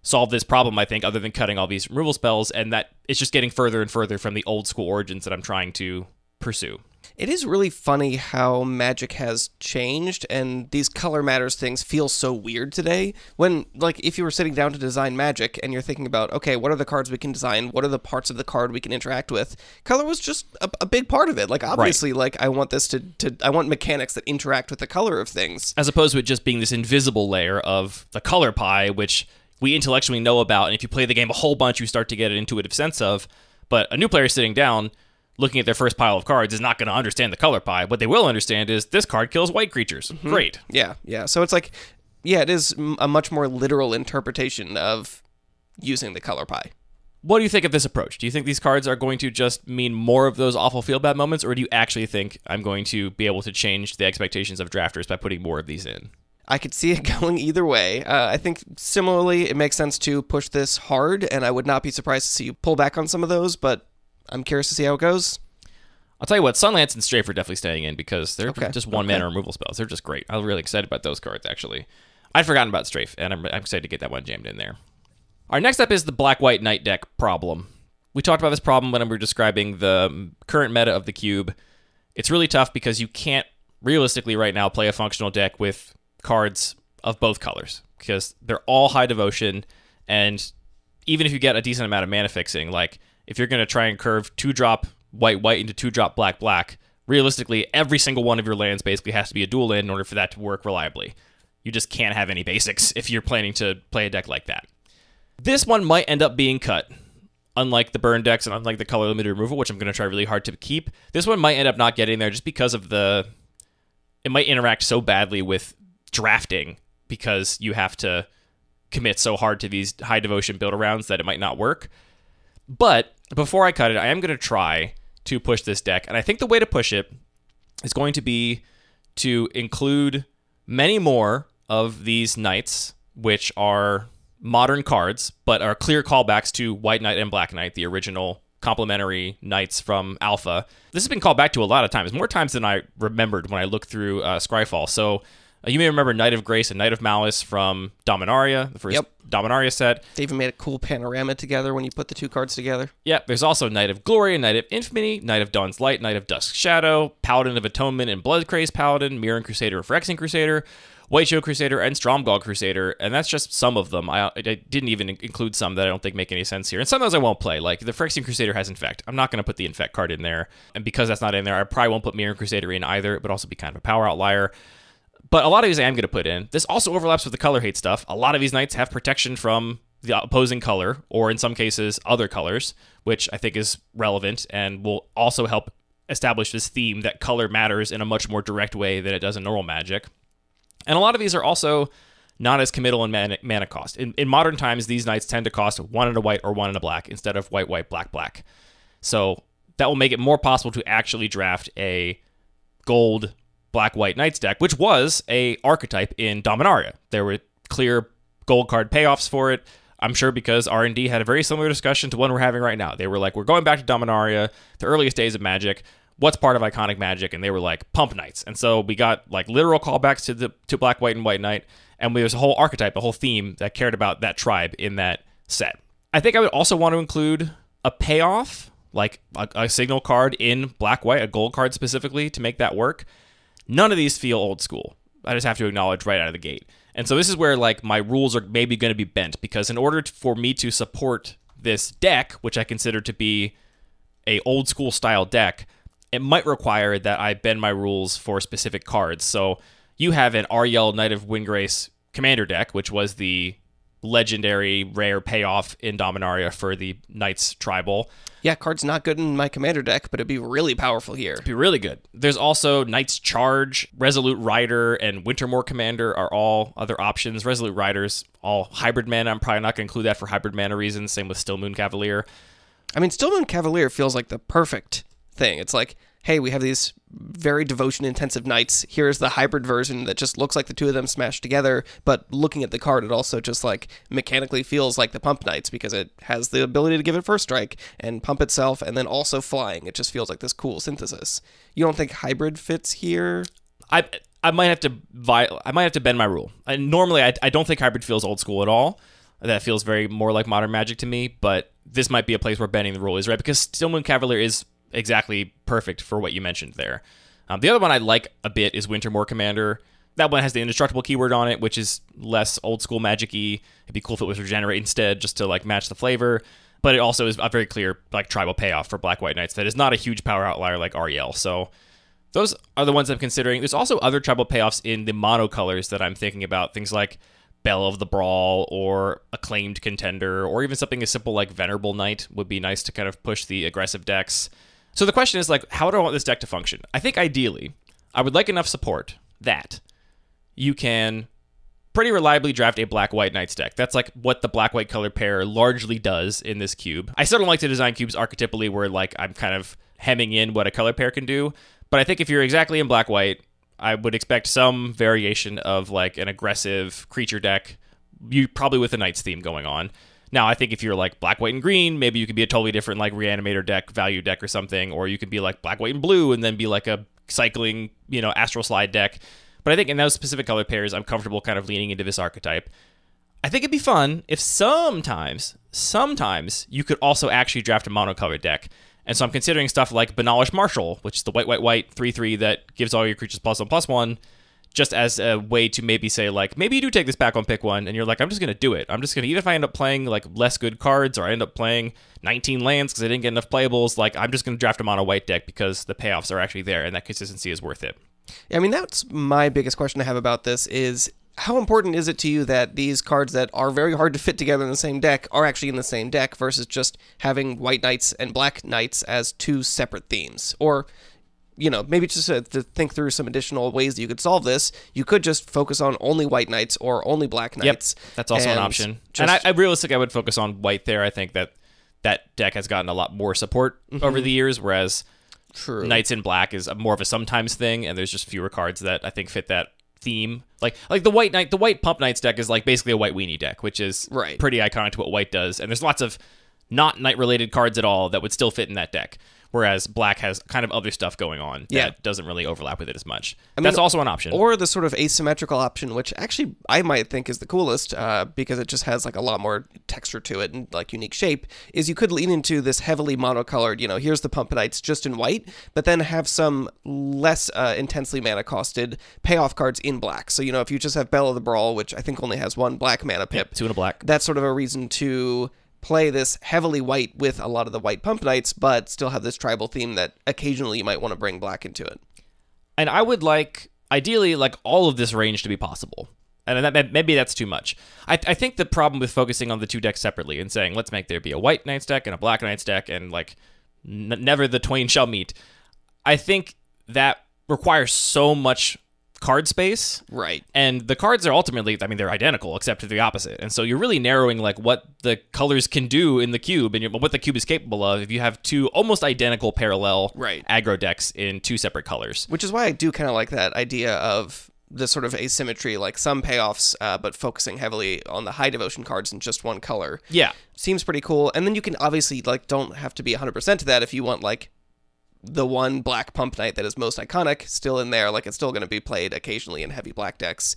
solve this problem, I think, other than cutting all these removal spells, and that it's just getting further and further from the old school origins that I'm trying to pursue. It is really funny how Magic has changed, and these color matters things feel so weird today. When, like, if you were sitting down to design Magic and you're thinking about, okay, what are the cards we can design? What are the parts of the card we can interact with? Color was just a big part of it. Like, obviously, right. Like, I want this I want mechanics that interact with the color of things. As opposed to it just being this invisible layer of the color pie, which we intellectually know about, and if you play the game a whole bunch, you start to get an intuitive sense of. But a new player sitting down, looking at their first pile of cards, is not going to understand the color pie. What they will understand is this card kills white creatures. Mm-hmm. Great. Yeah. So it's like, yeah, it is a much more literal interpretation of using the color pie. What do you think of this approach? Do you think these cards are going to just mean more of those awful feel-bad moments, or do you actually think I'm going to be able to change the expectations of drafters by putting more of these in? I could see it going either way. I think similarly, it makes sense to push this hard, and I would not be surprised to see you pull back on some of those, but I'm curious to see how it goes. I'll tell you what, Sunlance and Strafe are definitely staying in because they're just one-mana removal spells. They're just great. I'm really excited about those cards, actually. I'd forgotten about Strafe, and I'm excited to get that one jammed in there. Our next up is the Black-White Knight deck problem. We talked about this problem when we were describing the current meta of the cube. It's really tough because you can't realistically right now play a functional deck with cards of both colors because they're all high devotion, and even if you get a decent amount of mana fixing, like if you're going to try and curve 2-drop white into 2-drop black, realistically every single one of your lands basically has to be a dual land in order for that to work reliably. You just can't have any basics if you're planning to play a deck like that. This one might end up being cut. Unlike the burn decks and unlike the color limited removal, which I'm going to try really hard to keep, this one might end up not getting there just because of it might interact so badly with drafting because you have to commit so hard to these high devotion build arounds that it might not work. But before I cut it, I am going to try to push this deck, and I think the way to push it is going to be to include many more of these knights, which are modern cards, but are clear callbacks to White Knight and Black Knight, the original complementary knights from Alpha. This has been called back to a lot of times, more times than I remembered when I looked through Scryfall. So you may remember Knight of Grace and Knight of Malice from Dominaria, the first Dominaria set. They even made a cool panorama together when you put the two cards together. Yeah, there's also Knight of Glory and Knight of Infamy, Knight of Dawn's Light, Knight of Dusk's Shadow, Paladin of Atonement and Bloodcrazed Paladin, Mirren Crusader and Phyrexian Crusader, White Shield Crusader, and Stromgall Crusader, and that's just some of them. I didn't even include some that I don't think make any sense here. And some of those I won't play. Like, the Phyrexian Crusader has Infect. I'm not going to put the Infect card in there. And because that's not in there, I probably won't put Mirren Crusader in either. It would also be kind of a power outlier. But a lot of these I am going to put in. This also overlaps with the color hate stuff. A lot of these knights have protection from the opposing color, or in some cases, other colors, which I think is relevant and will also help establish this theme that color matters in a much more direct way than it does in normal Magic. And a lot of these are also not as committal in mana cost. In modern times, these knights tend to cost 1 and a white or 1 and a black instead of white, white, black, black. So that will make it more possible to actually draft a gold, black, white knights deck, which was a archetype in Dominaria. There were clear gold card payoffs for it. I'm sure because R&D had a very similar discussion to one we're having right now. They were like, we're going back to Dominaria, the earliest days of Magic. What's part of iconic Magic? And they were like, pump knights. And so we got like literal callbacks to black, white, and white knight. And there's a whole archetype, a whole theme that cared about that tribe in that set. I think I would also want to include a payoff, like a signal card in black, white, a gold card specifically to make that work. None of these feel old school. I just have to acknowledge right out of the gate. And so this is where like my rules are maybe going to be bent, because in order for me to support this deck, which I consider to be a old school style deck, it might require that I bend my rules for specific cards. So you have an Ariel Knight of Windgrace commander deck, which was the legendary rare payoff in Dominaria for the Knights Tribal. Yeah, card's not good in my commander deck, but it'd be really powerful here. It'd be really good. There's also Knights Charge, Resolute Rider, and Wintermoor Commander are all other options. Resolute Rider's all hybrid mana. I'm probably not going to include that for hybrid mana reasons. Same with Stillmoon Cavalier. I mean, Stillmoon Cavalier feels like the perfect thing. It's like, hey, we have these very devotion-intensive knights. Here's the hybrid version that just looks like the two of them smashed together, but looking at the card, it also just like mechanically feels like the pump knights because it has the ability to give it first strike and pump itself, and then also flying. It just feels like this cool synthesis. You don't think hybrid fits here? I might have to bend my rule. Normally, I don't think hybrid feels old school at all. That feels very more like modern Magic to me, but this might be a place where bending the rule is right, because Stillmoon Cavalier is exactly perfect for what you mentioned there. The other one I like a bit is Wintermoor Commander. That one has the indestructible keyword on it, which is less old school Magic-y. It'd be cool if it was regenerate instead, just to like match the flavor. But it also is a very clear like tribal payoff for Black White Knights that is not a huge power outlier like Ariel. So those are the ones I'm considering. There's also other tribal payoffs in the mono colors that I'm thinking about. Things like Belle of the Brawl or Acclaimed Contender, or even something as simple like Venerable Knight would be nice to kind of push the aggressive decks. So the question is, like, how do I want this deck to function? I think ideally, I would like enough support that you can pretty reliably draft a Black-White Knights deck. That's like what the Black-White color pair largely does in this cube. I still don't like to design cubes archetypally where like I'm kind of hemming in what a color pair can do, but I think if you're exactly in Black-White, I would expect some variation of like an aggressive creature deck, you probably with a Knights theme going on. Now, I think if you're like black, white, and green, maybe you could be a totally different like Reanimator deck, value deck or something, or you could be like black, white, and blue and then be like a cycling, Astral Slide deck. But I think in those specific color pairs, I'm comfortable kind of leaning into this archetype. I think it'd be fun if sometimes you could also actually draft a monocolored deck. And so I'm considering stuff like Banalish Marshal, which is the white, white, white 3/3 that gives all your creatures +1/+1, just as a way to maybe say, like, maybe you do take this back on pick one, and you're like, I'm just going to do it. I'm just going to, even if I end up playing, like, less good cards, or I end up playing 19 lands because I didn't get enough playables, like, I'm just going to draft a mono white deck because the payoffs are actually there, and that consistency is worth it. Yeah, I mean, that's my biggest question I have about this is, how important is it to you that these cards that are very hard to fit together in the same deck are actually in the same deck versus just having White Knights and Black Knights as two separate themes? Or, maybe just to think through some additional ways that you could solve this, you could just focus on only White Knights or only Black Knights. Yep, that's also an option. And I realistically, I would focus on White there. I think that deck has gotten a lot more support over the years, whereas True. Knights in Black is more of a sometimes thing, and there's just fewer cards that I think fit that theme. Like the White Pump Knights deck is like basically a White Weenie deck, which is right. pretty iconic to what White does. And there's lots of not Knight-related cards at all that would still fit in that deck. Whereas black has kind of other stuff going on that doesn't really overlap with it as much. That's also an option. Or the sort of asymmetrical option, which actually I might think is the coolest because it just has like a lot more texture to it and like unique shape, is you could lean into this heavily monocolored, here's the Pump Knights just in white, but then have some less intensely mana costed payoff cards in black. So, if you just have Bell of the Brawl, which I think only has 1 black mana pip. 2 and a black. That's sort of a reason to play this heavily white with a lot of the white Pump Knights, but still have this tribal theme that occasionally you might want to bring black into it. And I would ideally, all of this range to be possible. And maybe that's too much. I think the problem with focusing on the 2 decks separately and saying, let's make there be a white Knights deck and a black Knights deck and, never the twain shall meet, I think that requires so much card space. Right. And the cards are ultimately, they're identical except for the opposite. And so you're really narrowing what the colors can do in the cube and what the cube is capable of if you have 2 almost identical parallel aggro decks in 2 separate colors. Which is why I do kind of like that idea of the sort of asymmetry, like some payoffs, but focusing heavily on the high devotion cards in just one color. Yeah. Seems pretty cool. And then you can obviously, don't have to be 100% to that if you want, the one black Pump Knight that is most iconic still in there, it's still going to be played occasionally in heavy black decks.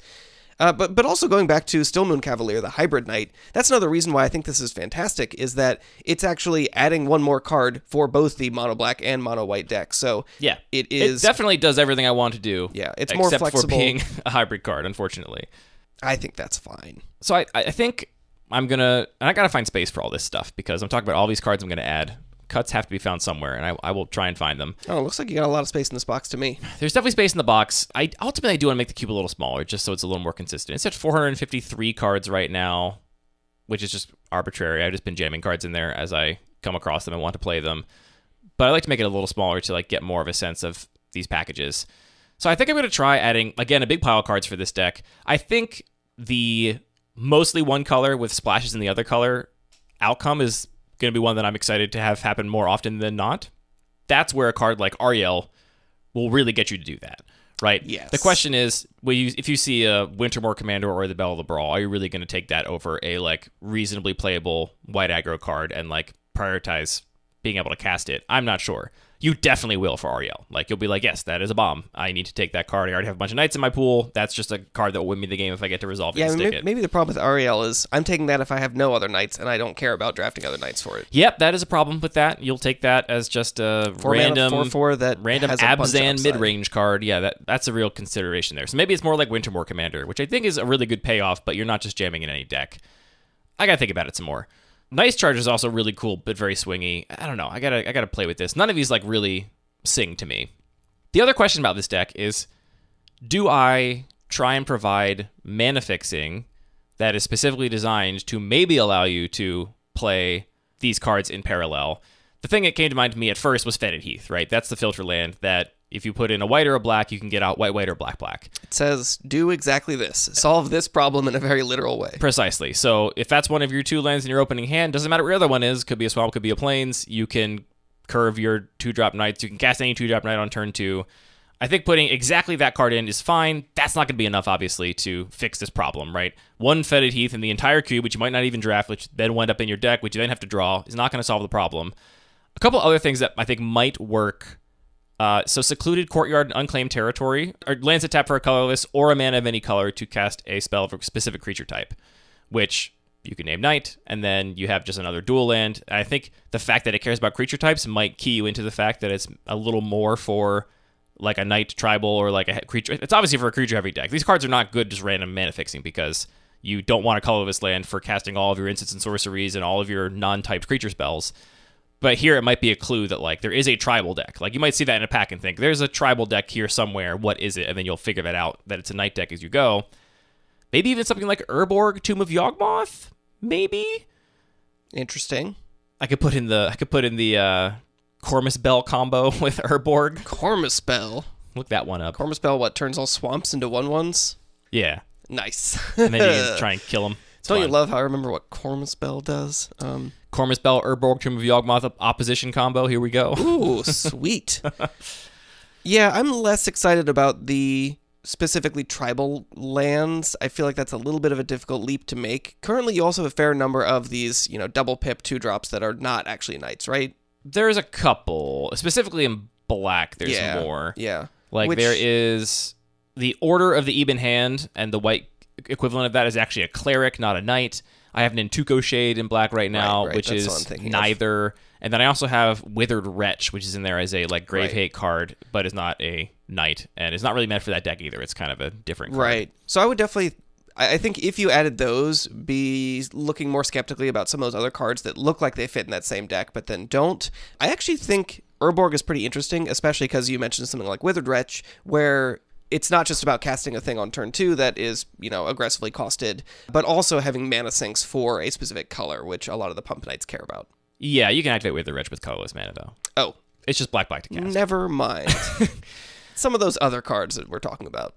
But also going back to Still Moon Cavalier, the hybrid knight, that's another reason why I think this is fantastic, is that it's actually adding one more card for both the mono black and mono white deck. So yeah, it definitely does everything I want to do. Yeah, it's more flexible. Except for being a hybrid card, unfortunately. I think that's fine. So I think I gotta find space for all this stuff because I'm talking about all these cards I'm gonna add. Cuts have to be found somewhere, and I will try and find them. Oh, it looks like you got a lot of space in this box to me. There's definitely space in the box. I do want to make the cube a little smaller, just so it's a little more consistent. It's at 453 cards right now, which is just arbitrary. I've just been jamming cards in there as I come across them and want to play them. But I like to make it a little smaller to get more of a sense of these packages. So I think I'm going to try adding, again, a big pile of cards for this deck. I think the mostly one color with splashes in the other color outcome is going to be one that I'm excited to have happen more often than not. That's where a card like Ariel will really get you to do that, right? Yes. The question is, if you see a Wintermoor Commander or the Bell of the Brawl, are you really going to take that over a reasonably playable white aggro card and prioritize being able to cast it? I'm not sure. You definitely will for Ariel. You'll be yes, that is a bomb. I need to take that card. I already have a bunch of knights in my pool. That's just a card that will win me the game if I get to resolve it and stick it. Maybe the problem with Ariel is I'm taking that if I have no other knights and I don't care about drafting other knights for it. Yep, that is a problem with that. You'll take that as just a random 4/4 that random Abzan mid-range card. Yeah, that's a real consideration there. So maybe it's more like Wintermoor Commander, which I think is a really good payoff, but you're not just jamming in any deck. I gotta think about it some more. Nice Charge is also really cool, but very swingy. I don't know. I gotta play with this. None of these really sing to me. The other question about this deck is, do I try and provide mana fixing that is specifically designed to maybe allow you to play these cards in parallel? The thing that came to mind to me at first was Fetid Heath, right? That's the filter land that if you put in a white or a black, you can get out white, white, or black, black. It says, do exactly this. Solve this problem in a very literal way. Precisely. So if that's one of your 2 lands in your opening hand, doesn't matter what your other one is, could be a swamp, could be a plains, you can curve your 2-drop knights. You can cast any 2-drop knight on turn 2. I think putting exactly that card in is fine. That's not going to be enough, obviously, to fix this problem, right? One Fetid Heath in the entire cube, which you might not even draft, which then wind up in your deck, which you then have to draw, is not going to solve the problem. A couple other things that I think might work. So Secluded Courtyard and Unclaimed Territory are lands that tap for a colorless or a mana of any color to cast a spell of a specific creature type, which you can name Knight, and then you have just another dual land. And I think the fact that it cares about creature types might key you into the fact that it's a little more for a Knight tribal or a creature. It's obviously for a creature-heavy deck. These cards are not good just random mana fixing because you don't want a colorless land for casting all of your instants and sorceries and all of your non-typed creature spells. But here it might be a clue that there is a tribal deck. You might see that in a pack and think, there's a tribal deck here somewhere. What is it? And then you'll figure that out, that it's a Knight deck as you go. Maybe even something like Urborg, Tomb of Yawgmoth? Maybe? Interesting. I could put in the Cormus Bell combo with Urborg. Cormus Bell? Look that one up. Cormus Bell, what, turns all swamps into 1/1s? Yeah. Nice. And then you can try and kill them. Don't you love how I remember what Cormus Bell does? Cormus Bell, Urborg, Tomb of Yawgmoth opposition combo. Here we go. Ooh, sweet. Yeah, I'm less excited about the specifically tribal lands, I feel like that's a little bit of a difficult leap to make. Currently, you also have a fair number of these, double pip 2-drops that are not actually knights, right? There's a couple, specifically in black. There's more. Yeah. There is the Order of the Eben Hand, and the white equivalent of that is actually a cleric, not a knight. I have an Intuko Shade in black right now, right. which That's is neither. Of. And then I also have Withered Wretch, which is in there as a grave hate card, but is not a knight, and it's not really meant for that deck either. It's kind of a different card. Right. So I would definitely, I think if you added those, be looking more skeptically about some of those other cards that look like they fit in that same deck, but then don't. I actually think Urborg is pretty interesting, especially because you mentioned something like Withered Wretch, where it's not just about casting a thing on turn 2 that is, aggressively costed, but also having mana sinks for a specific color, which a lot of the Pump Knights care about. Yeah, you can activate Withered Wretch with colorless mana, though. Oh. It's just black to cast. Never mind. Some of those other cards that we're talking about.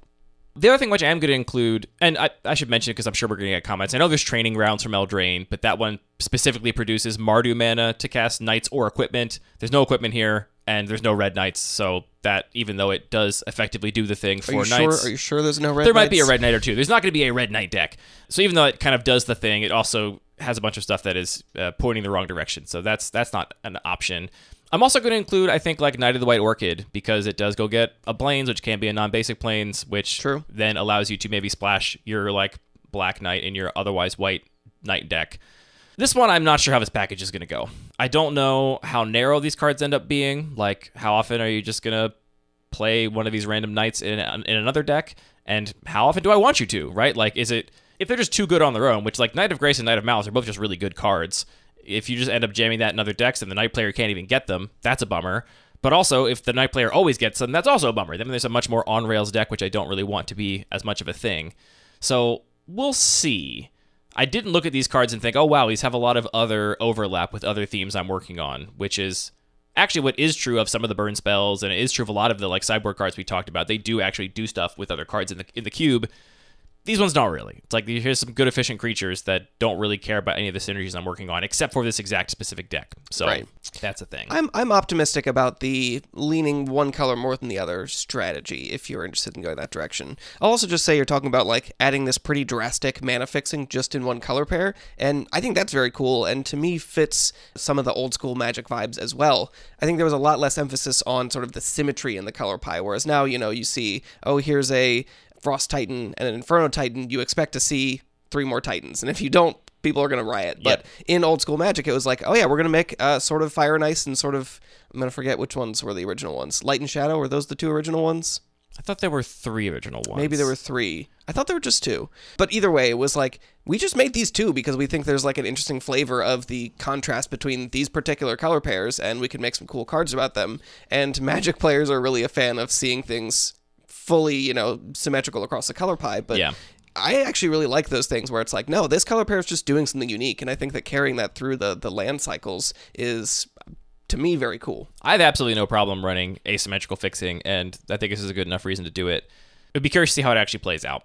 The other thing which I am going to include, and I should mention it because I'm sure we're going to get comments. I know there's Training Grounds from Eldraine, but that one specifically produces Mardu mana to cast Knights or equipment. There's no equipment here, and there's no red Knights, so that, even though it does effectively do the thing for Knights... Are you sure there's no red Knights? There might be a red Knight or two. There's not going to be a red Knight deck. So even though it kind of does the thing, it also has a bunch of stuff that is pointing the wrong direction, so that's not an option. I'm also going to include, I think, Knight of the White Orchid, because it does go get a Plains, which can be a non-basic Plains, which then allows you to maybe splash your Black Knight in your otherwise white Knight deck. This one, I'm not sure how this package is going to go. I don't know how narrow these cards end up being. How often are you just going to play one of these random Knights in another deck? And how often do I want you to, right? Is it... If they're just too good on their own, which Knight of Grace and Knight of Malice are both just really good cards, if you just end up jamming that in other decks and the Knight player can't even get them, that's a bummer. But also, if the Knight player always gets them, that's also a bummer. Then there's a much more on-rails deck, which I don't really want to be as much of a thing. So, we'll see. I didn't look at these cards and think, oh wow, these have a lot of other overlap with other themes I'm working on, which is actually what is true of some of the burn spells, and it is true of a lot of the sideboard cards we talked about. They do actually do stuff with other cards in the cube. These ones don't really. It's here's some good efficient creatures that don't really care about any of the synergies I'm working on, except for this exact specific deck. So that's a thing. I'm optimistic about the leaning one color more than the other strategy, if you're interested in going that direction. I'll also just say you're talking about adding this pretty drastic mana fixing just in one color pair, and I think that's very cool, and to me fits some of the old school Magic vibes as well. I think there was a lot less emphasis on sort of the symmetry in the color pie, whereas now, you see, oh, here's a Frost Titan and an Inferno Titan, you expect to see 3 more Titans. And if you don't, people are going to riot. But in old school Magic, it was oh yeah, we're going to make sort of Fire and Ice and sort of, I'm going to forget which ones were the original ones. Light and Shadow, were those the 2 original ones? I thought there were 3 original ones. Maybe there were 3. I thought there were just 2. But either way, it was we just made these 2 because we think there's an interesting flavor of the contrast between these particular color pairs, and we can make some cool cards about them. And Magic players are really a fan of seeing things fully, symmetrical across the color pie, but I actually really like those things where it's no, this color pair is just doing something unique, and I think that carrying that through the land cycles is, to me, very cool. I have absolutely no problem running asymmetrical fixing, and I think this is a good enough reason to do it. I'd be curious to see how it actually plays out.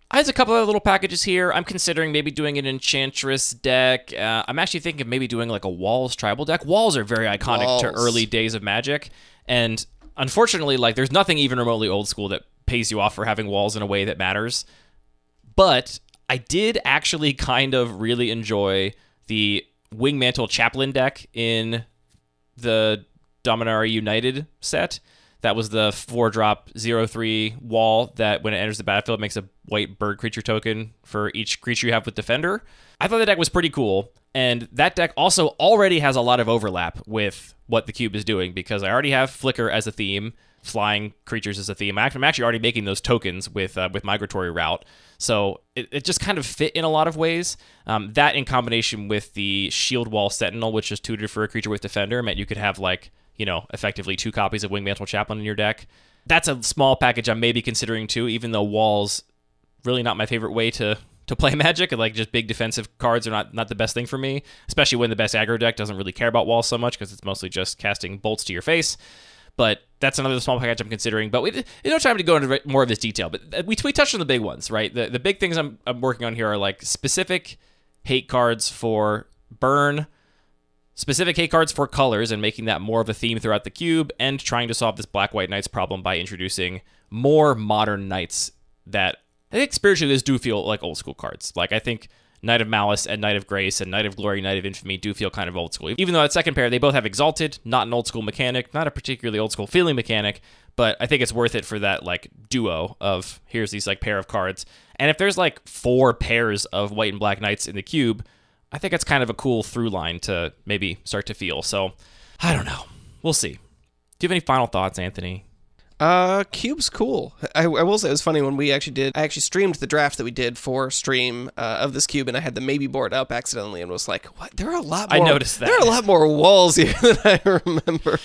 I have a couple of little packages here. I'm considering maybe doing an Enchantress deck. I'm actually thinking of maybe doing a Walls tribal deck. Walls are very iconic to early days of Magic, and unfortunately, there's nothing even remotely old school that pays you off for having walls in a way that matters. But I did actually kind of really enjoy the Wingmantle Chaplain deck in the Dominaria United set. That was the 4-drop 0/3 wall that when it enters the battlefield makes a white bird creature token for each creature you have with Defender. I thought the deck was pretty cool, and that deck also already has a lot of overlap with what the cube is doing, because I already have Flicker as a theme, flying creatures as a theme. I'm actually already making those tokens with Migratory Route, so it just kind of fit in a lot of ways. That in combination with the Shield Wall Sentinel, which is tutored for a creature with Defender, meant you could have effectively 2 copies of Wingmantle Chaplain in your deck. That's a small package I'm maybe considering too, even though Walls really not my favorite way to play Magic, and just big defensive cards are not the best thing for me, especially when the best aggro deck doesn't really care about Walls so much because it's mostly just casting bolts to your face. But that's another small package I'm considering. But we don't have time to go into more of this detail. But we touched on the big ones, right? The big things I'm working on here are specific hate cards for burn, specific K cards for colors and making that more of a theme throughout the cube, and trying to solve this Black-White Knights problem by introducing more modern Knights that I think spiritually those do feel like old school cards. Like I think Knight of Malice and Knight of Grace and Knight of Glory, Knight of Infamy do feel kind of old school. Even though that second pair, they both have Exalted, not an old school mechanic, not a particularly old school feeling mechanic, but I think it's worth it for that like duo of here's these like pair of cards. And if there's like 4 pairs of white and black Knights in the cube, I think it's kind of a cool through line to maybe start to feel. So I don't know. We'll see. Do you have any final thoughts, Anthony? Cube's cool. I will say it was funny when I actually streamed the draft that we did for stream of this cube, and I had the maybe board up accidentally and was like, what? There are a lot more. I noticed that. There are a lot more walls here than I remember.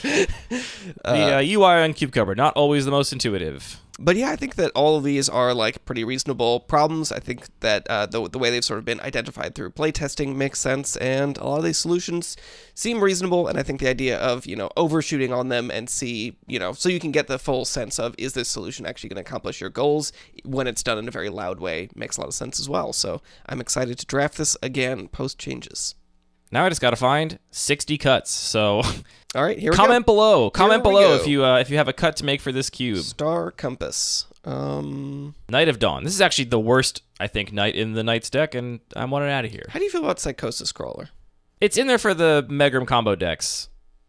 The UI on Cube Cobra, not always the most intuitive. But yeah, I think that all of these are like pretty reasonable problems. I think that the way they've sort of been identified through playtesting makes sense, and a lot of these solutions seem reasonable. And I think the idea of, overshooting on them and see, so you can get the full sense of, is this solution actually going to accomplish your goals when it's done in a very loud way, makes a lot of sense as well. So I'm excited to draft this again post changes. Now I just got to find 60 cuts. So all right, here we comment go. below. Comment Here we below go. if you have a cut to make for this cube. Star Compass. Knight of Dawn. This is actually the worst, I think, Knight in the Knights deck, and I want it out of here. How do you feel about Psychosis Crawler? It's in there for the Megrim combo decks,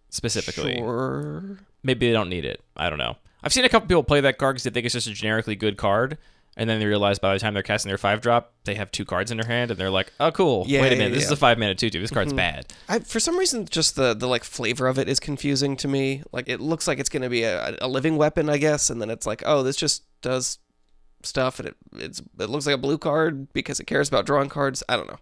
specifically. Sure. Maybe they don't need it. I don't know. I've seen a couple people play that card because they think it's just a generically good card, and then they realize by the time they're casting their 5-drop, they have 2 cards in their hand, and they're like, oh, cool. Yeah, wait a minute, yeah, this is a 5-mana 2/2. This card's bad. For some reason, just the like flavor of it is confusing to me. Like, it looks like it's going to be a living weapon, I guess, and then it's like, oh, this just does stuff, and it looks like a blue card because it cares about drawing cards. I don't know.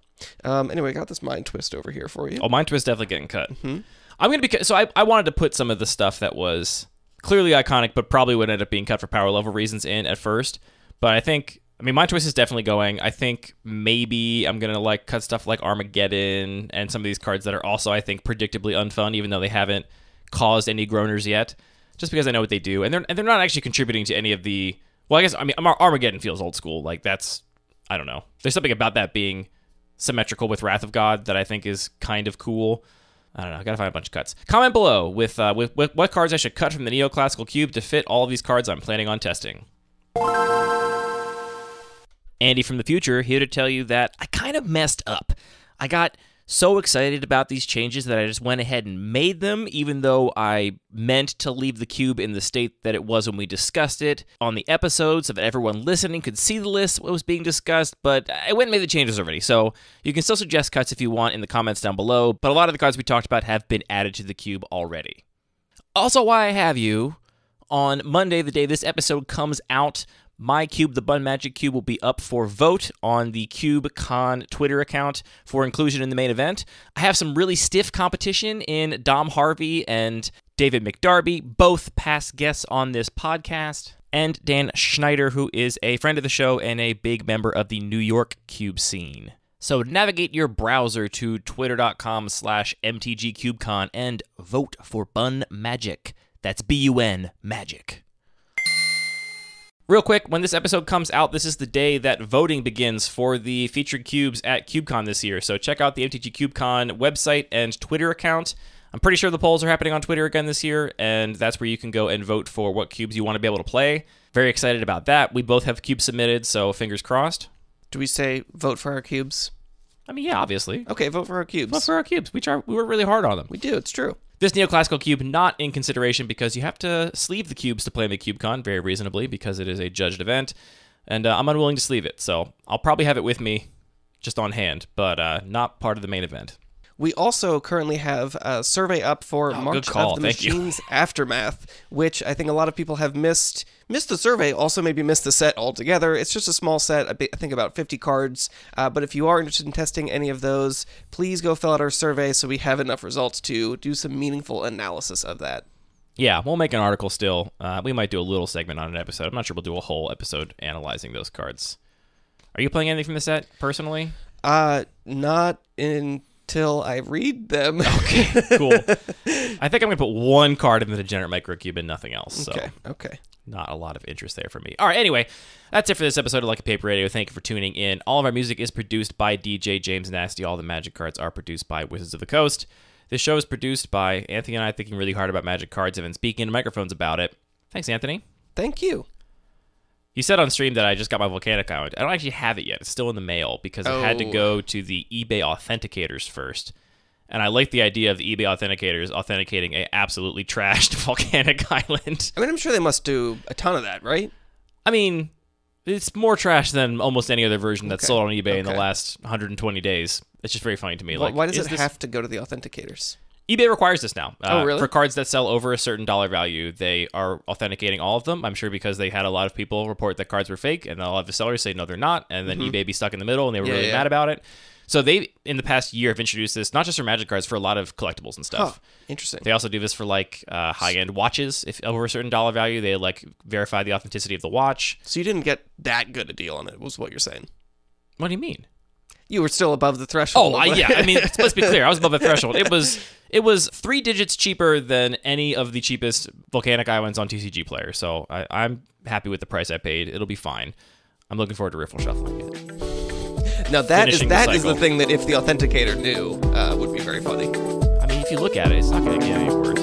Anyway, I got this Mind Twist over here for you. Oh, Mind Twist definitely getting cut. I'm going to be... So I wanted to put some of the stuff that was clearly iconic, but probably would end up being cut for power level reasons in at first. But I think... Mind Twist is definitely going. I think maybe I'm going to cut stuff like Armageddon and some of these cards that are also, I think, predictably unfun, even though they haven't caused any groaners yet, just because I know what they do. And they're not actually contributing to any of the... Well, I guess, Armageddon feels old school. Like, that's... I don't know. There's something about that being symmetrical with Wrath of God that I think is kind of cool. I don't know. I gotta find a bunch of cuts. Comment below with what cards I should cut from the Neoclassical Cube to fit all of these cards I'm planning on testing. Andy from the future here to tell you that I kind of messed up. I got so excited about these changes that I just went ahead and made them, even though I meant to leave the cube in the state that it was when we discussed it on the episode so that everyone listening could see the list, what was being discussed, but I went and made the changes already. So you can still suggest cuts if you want in the comments down below, but a lot of the cards we talked about have been added to the cube already. Also, while I have you, on Monday, the day this episode comes out, my cube, the Bun Magic Cube, will be up for vote on the CubeCon Twitter account for inclusion in the main event. I have some really stiff competition in Dom Harvey and David McDarby, both past guests on this podcast, and Dan Schneider, who is a friend of the show and a big member of the New York cube scene. So navigate your browser to twitter.com/MTGCubeCon and vote for Bun Magic. That's B-U-N Magic. Real quick, when this episode comes out, this is the day that voting begins for the featured cubes at CubeCon this year. So check out the MTG CubeCon website and Twitter account. I'm pretty sure the polls are happening on Twitter again this year, and that's where you can go and vote for what cubes you want to be able to play. Very excited about that. We both have cubes submitted, so fingers crossed. Do we say vote for our cubes? Yeah, obviously. Okay, vote for our cubes. Vote for our cubes. We work really hard on them. We do, it's true. This Neoclassical Cube not in consideration because you have to sleeve the cubes to play in the CubeCon, very reasonably, because it is a judged event, and I'm unwilling to sleeve it, so I'll probably have it with me just on hand, but not part of the main event. We also currently have a survey up for March of the Machines Aftermath, which I think a lot of people have missed the survey, also maybe missed the set altogether. It's just a small set, I think about 50 cards, but if you are interested in testing any of those, please go fill out our survey so we have enough results to do some meaningful analysis of that. Yeah, we'll make an article still. We might do a little segment on an episode. I'm not sure we'll do a whole episode analyzing those cards. Are you playing anything from the set, personally? Not until I read them. Okay, cool. I think I'm going to put one card in the Degenerate Microcube and nothing else. So. Okay. Not a lot of interest there for me. All right, anyway, that's it for this episode of Like a Paper Radio. Thank you for tuning in. All of our music is produced by DJ James Nasty. All the Magic cards are produced by Wizards of the Coast. This show is produced by Anthony and I thinking really hard about Magic cards and then speaking into microphones about it. Thanks, Anthony. Thank you. You said on stream that I just got my Volcanic Island. I don't actually have it yet. It's still in the mail because it had to go to the eBay authenticators first. And I like the idea of the eBay authenticators authenticating a absolutely trashed Volcanic Island. I mean, I'm sure they must do a ton of that, right? I mean, it's more trash than almost any other version that's sold on eBay in the last 120 days. It's just very funny to me. Why does it have to go to the authenticators? eBay requires this now. Really? For cards that sell over a certain dollar value, they are authenticating all of them. I'm sure because they had a lot of people report that cards were fake, and a lot of the sellers say, no, they're not, and then eBay be stuck in the middle, and they were really mad about it. So they, in the past year, have introduced this, not just for Magic cards, for a lot of collectibles and stuff. Interesting. They also do this for, high-end watches. If over a certain dollar value, they, verify the authenticity of the watch. So you didn't get that good a deal on it, was what you're saying. What do you mean? You were still above the threshold. Yeah. I mean, let's be clear. I was above the threshold. It was 3 digits cheaper than any of the cheapest Volcanic Islands on TCG Player. So I'm happy with the price I paid. It'll be fine. I'm looking forward to Riffle shuffling it. Now that is the thing that if the authenticator knew would be very funny. I mean, if you look at it, it's not going to get any worse.